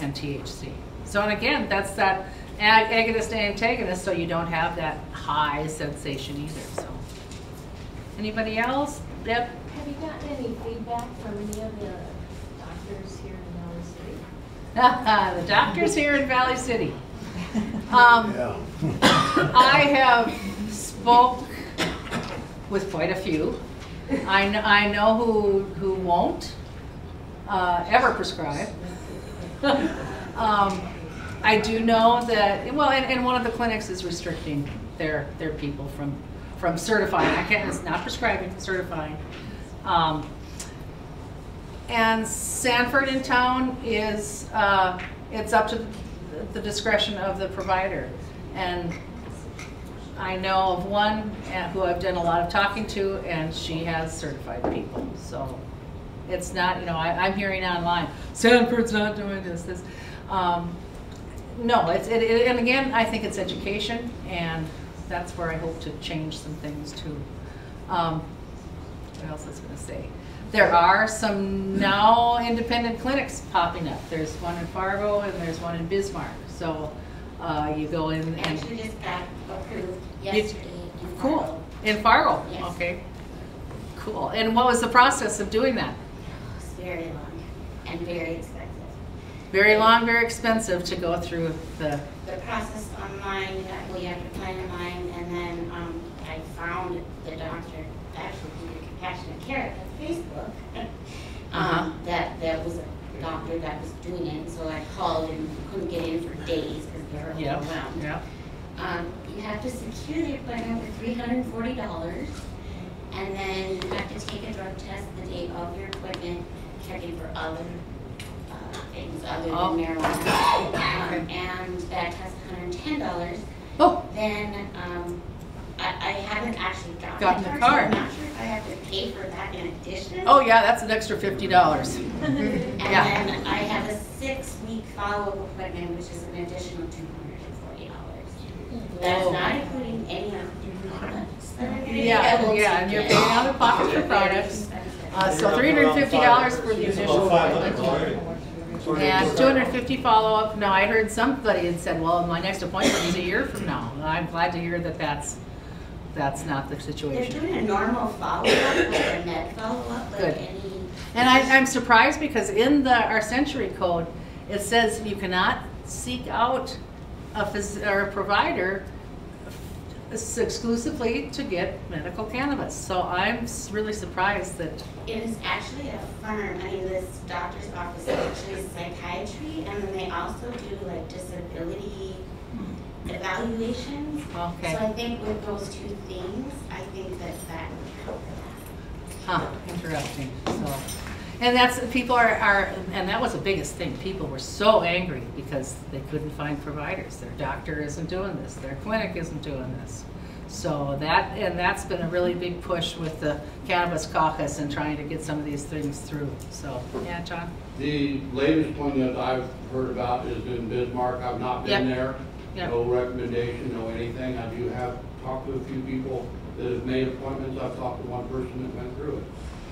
and THC. So, and again, that's that agonist and antagonist, so you don't have that high sensation either. So, anybody else? Deb? Have you gotten any feedback from any of the doctors here in Valley City? The doctors here in Valley City. I have spoke with quite a few. I know who won't ever prescribe. I do know that, well, and one of the clinics is restricting their people from certifying. I can't, it's not prescribing, certifying. And Sanford in town is, it's up to the discretion of the provider. And I know of one who I've done a lot of talking to, and she has certified people. So it's not, you know, I'm hearing online, Sanford's not doing this. No, and again, I think it's education, and that's where I hope to change some things too. What else was I going to say? There are some now independent clinics popping up. There's one in Fargo and there's one in Bismarck. So you go in and... Actually just got approved yesterday in Fargo. Cool. In Fargo? Yes. Okay. Cool. And what was the process of doing that? It was very long and very expensive. Very long, very expensive to go through the process online. You have to plan online, and then I found the doctor actually through Compassionate Care on Facebook. That was a doctor that was doing it, so I called and couldn't get in for days because they were overwhelmed. Yeah. You have to secure the appointment for $340, and then you have to take a drug test the day of your appointment, checking for other things other than marijuana. And that costs $110. Oh. Then I haven't actually gotten the so card. I'm not sure if I have to pay for that in addition. Oh yeah, that's an extra $50. And then I have a 6-week follow-up appointment, which is an additional $240. That's not including any of the products that I'm getting. Yeah, and you're paying out of pocket for products. So $350 for the initial appointment. And 250 follow-up. Now, I heard somebody had said, well, my next appointment is a year from now. And I'm glad to hear that that's not the situation. They're doing a normal follow-up, like a med follow-up, like Good. any... And I'm surprised because in our Century Code, it says you cannot seek out a provider exclusively to get medical cannabis. So I'm really surprised that... It is actually a firm. I mean, this doctor's office actually is psychiatry, and then they also do like disability evaluations. Okay. So I think with those two things, I think that would help with that. Huh, interesting. So, and that's, people are, and that was the biggest thing. People were so angry because they couldn't find providers. Their doctor isn't doing this. Their clinic isn't doing this. So that's been a really big push with the Cannabis Caucus and trying to get some of these things through. So, yeah, John? The latest one that I've heard about is in Bismarck. I've not been there. Yep. No recommendation, no anything. I do have talked to a few people that have made appointments. I've talked to one person that went through it.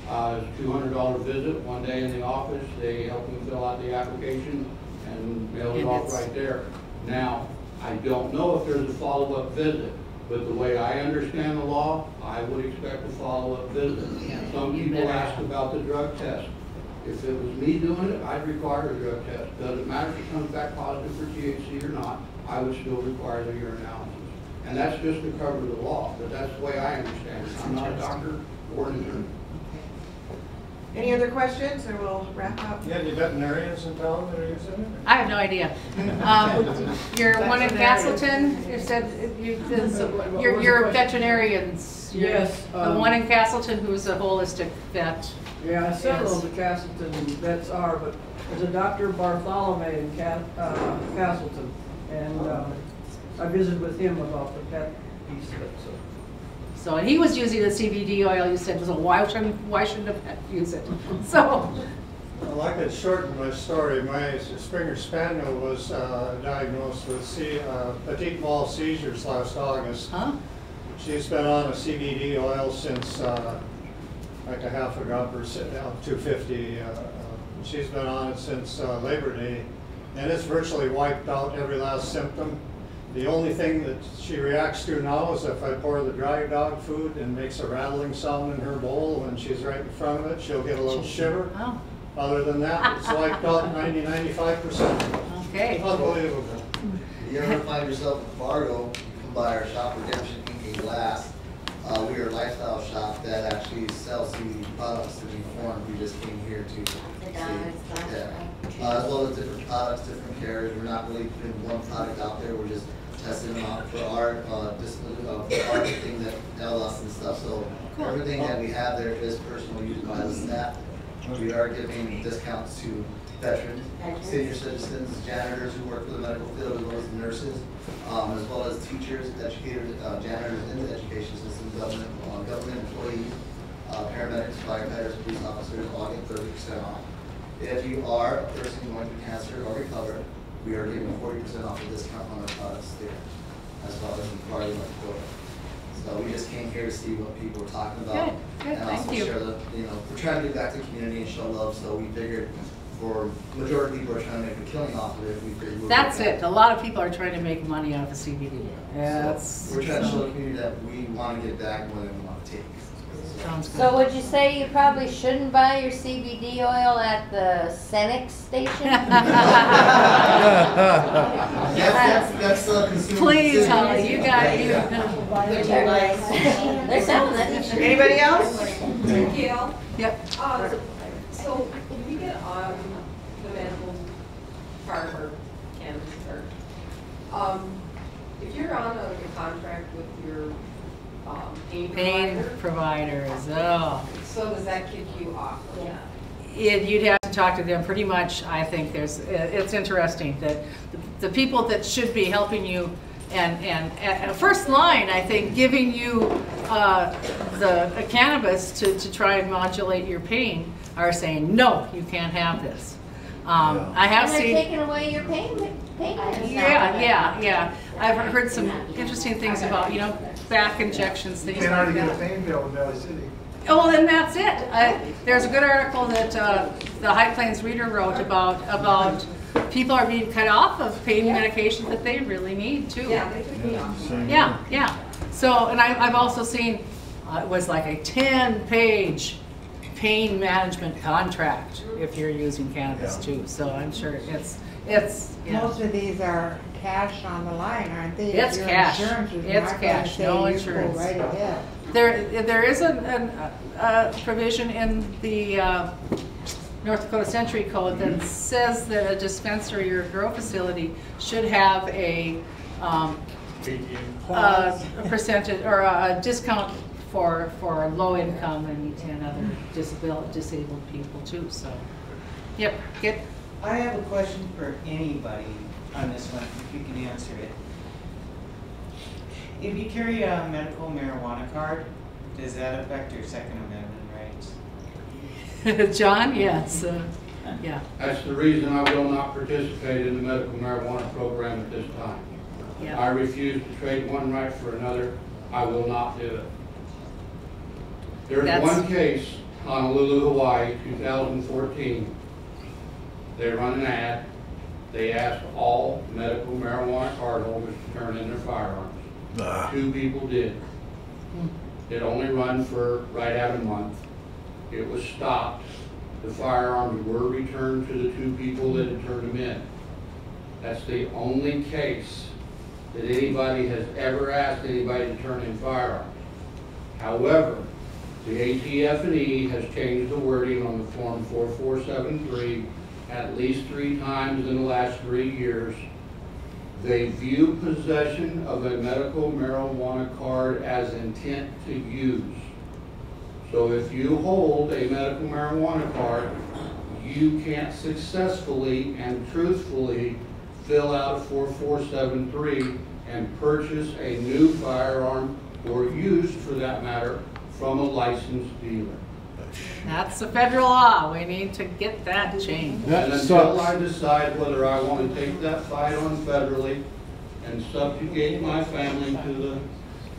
It's a $200 visit, one day in the office. They help them fill out the application and mail it off right there. Now, I don't know if there's a follow-up visit, but the way I understand the law, I would expect a follow-up visit. Some people ask about the drug test. If it was me doing it, I'd require a drug test. Doesn't matter if it comes back positive for THC or not, I would still require the urinalysis. And that's just to cover the law, but that's the way I understand it. I'm not a doctor or an attorney. Any other questions, or we'll wrap up? You got any veterinarians in town that are using it? I have no idea. You're one in Castleton. You said you're veterinarians. Yes. The one in Castleton who's a holistic vet. Yeah, several of the Castleton vets are, but there's a Dr. Bartholomew in Castleton, and I visited with him about the pet piece of it. So, and he was using the CBD oil. You said, so why shouldn't a pet use it? So. Well, I could shorten my story. My Springer Spaniel was diagnosed with petit mal seizures last August. Huh? She's been on a CBD oil since like a half a drop or 250. She's been on it since Labor Day, and it's virtually wiped out every last symptom. The only thing that she reacts to now is if I pour the dry dog food and makes a rattling sound in her bowl when she's right in front of it, she'll get a little shiver. Oh. Other than that, it's wiped out 90–95%. Okay. Unbelievable. If you ever find yourself in Fargo, you can buy our shop, Redemption Ink and Glass. We are a lifestyle shop that actually sell CBD products to be informed. We just came here to see. Yeah. As well as different products, different carriers. We're not really putting one product out there. We're just testing them out for our for our thing that LS and stuff. So everything that we have there is personal use by the staff. We are giving discounts to veterans, senior citizens, janitors who work for the medical field, as well as nurses, as well as teachers, educators, janitors in the education system, government employees, paramedics, firefighters, police officers, all get 30% off. If you are a person going through cancer or recovered, we are giving 40% off a discount on our products there, as well as in Florida and Florida. So we just came here to see what people were talking about. Good, And also thank you. share the, we're trying to get back to the community and show love, so we figured for majority of people are trying to make a killing off of it, we figured we'll That's get it. A lot of people are trying to make money out of CBD. Yeah, So we're trying to show the community that we want to get back more than we want to take. Sounds good. So would you say you probably shouldn't buy your CBD oil at the Cenex station? That's consumer Please, decision. Holly, you got you. They're selling it. Anybody else? Gail? Yep. So if you get on the medical part or cannabis part, if you're on a contract with your pain provider, Pain providers, oh. so does that kick you off of that? You'd have to talk to them pretty much. I think it's interesting that the people that should be helping you and first line, I think, giving you the cannabis to try and modulate your pain are saying, no, you can't have this. I have And they're seen. taking away your pain meds. Yeah. I've heard some interesting things about, back injections, things Can't like already get a that. pain pill in Valley City. Oh, well, then that's it. There's a good article that the High Plains Reader wrote about people are being cut off of pain medication that they really need too. Yeah, they took me off. Yeah. So, and I've also seen, it was like a 10-page pain management contract if you're using cannabis too. So I'm sure it's Most of these are cash on the line, aren't they? It's Your cash. insurance is It's not gonna cash, say no you go insurance. right ahead. There is a provision in the North Dakota Century Code that says that a dispensary or grow facility should have a percentage or a discount for low income and other disabled people too. So, yep, get. I have a question for anybody on this one, if you can answer it. If you carry a medical marijuana card, does that affect your Second Amendment rights? John, yes. Yeah. That's the reason I will not participate in the medical marijuana program at this time. Yeah. I refuse to trade one right for another. I will not do it. There's one case, Honolulu, Hawaii, 2014. They run an ad. They asked all medical marijuana card holders to turn in their firearms. 2 people did. It only run for right at a month. It was stopped. The firearms were returned to the 2 people that had turned them in. That's the only case that anybody has ever asked anybody to turn in firearms. However, the ATF&E has changed the wording on the Form 4473 at least 3 times in the last 3 years. They view possession of a medical marijuana card as intent to use. So if you hold a medical marijuana card, you can't successfully and truthfully fill out a 4473 and purchase a new firearm or used, for that matter, from a licensed dealer. That's the federal law. We need to get that changed. And until I decide whether I want to take that fight on federally and subjugate my family to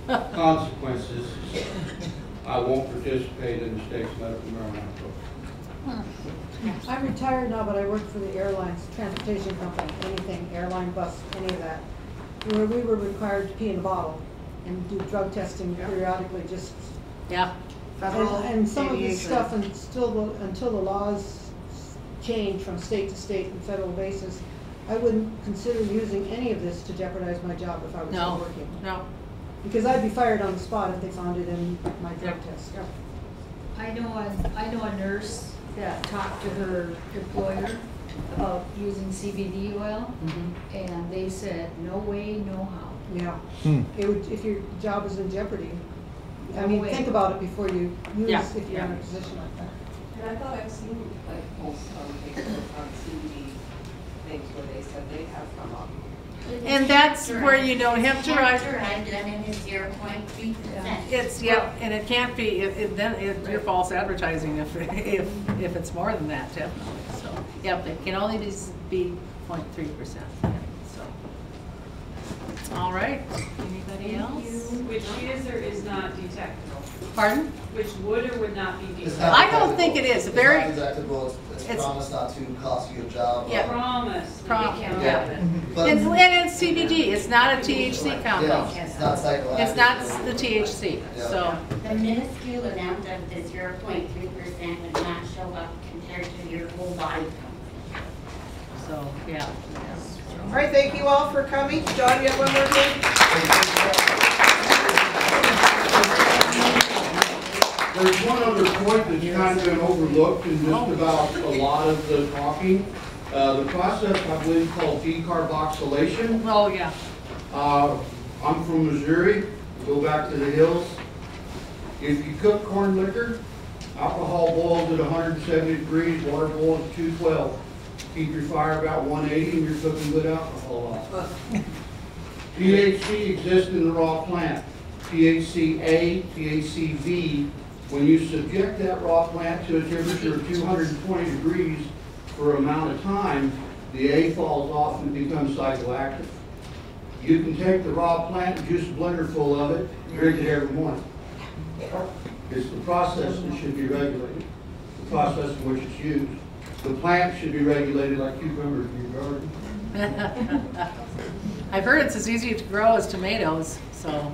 the consequences, I won't participate in the state's medical marijuana program. I'm retired now, but I worked for the airlines, transportation company, anything, airline, bus, any of that, where we were required to pee in a bottle and do drug testing periodically, just. Yeah. And some of this stuff, until the laws change from state to state and federal basis, I wouldn't consider using any of this to jeopardize my job if I was still working. No. Because I'd be fired on the spot if they found it in my drug test. I know a nurse that talked to her employer about using CBD oil, and they said, no way, no how. Yeah. Hmm. It would, if your job is in jeopardy. I No mean, way. think about it before you use, Yeah. if you're in a position like that. And I thought I've seen like posts on Facebook on CBD things where they said they have come up. And that's where you don't have to write. Derived and it is 0.3%. It's, yep, and it can't be, you're false advertising if it's more than that, definitely, so. Yep, it can only be 0.3%, so. All right, anybody else? Which is or is not detectable? Pardon? Which would or would not be It's detectable? not I don't think it is. Very- It's not detectable, it's promised not to cost you a job. Yeah. Promise. Yeah. But- And it's CBD, it's not a THC compound. Yeah, it's not psychoactive. It's not the THC, Yeah. so. The minuscule amount of the 0.3% would not show up compared to your whole body. So, yeah. All right, thank you all for coming. John, you have one more thing? There's one other point that's kind of been overlooked in just about a lot of the talking. The process, I believe, called decarboxylation. Oh, yeah. I'm from Missouri, go back to the hills. If you cook corn liquor, alcohol boils at 170 degrees, water boils at 212. Keep your fire about 180 and you're cooking good alcohol off. THC exists in the raw plant. THC-A, THC-V, when you subject that raw plant to a temperature of 220 degrees for an amount of time, the A falls off and becomes psychoactive. You can take the raw plant, juice a blender full of it, drink it every morning. It's the process that should be regulated, the process in which it's used. The plant should be regulated like cucumbers in your garden. I've heard it's as easy to grow as tomatoes, so.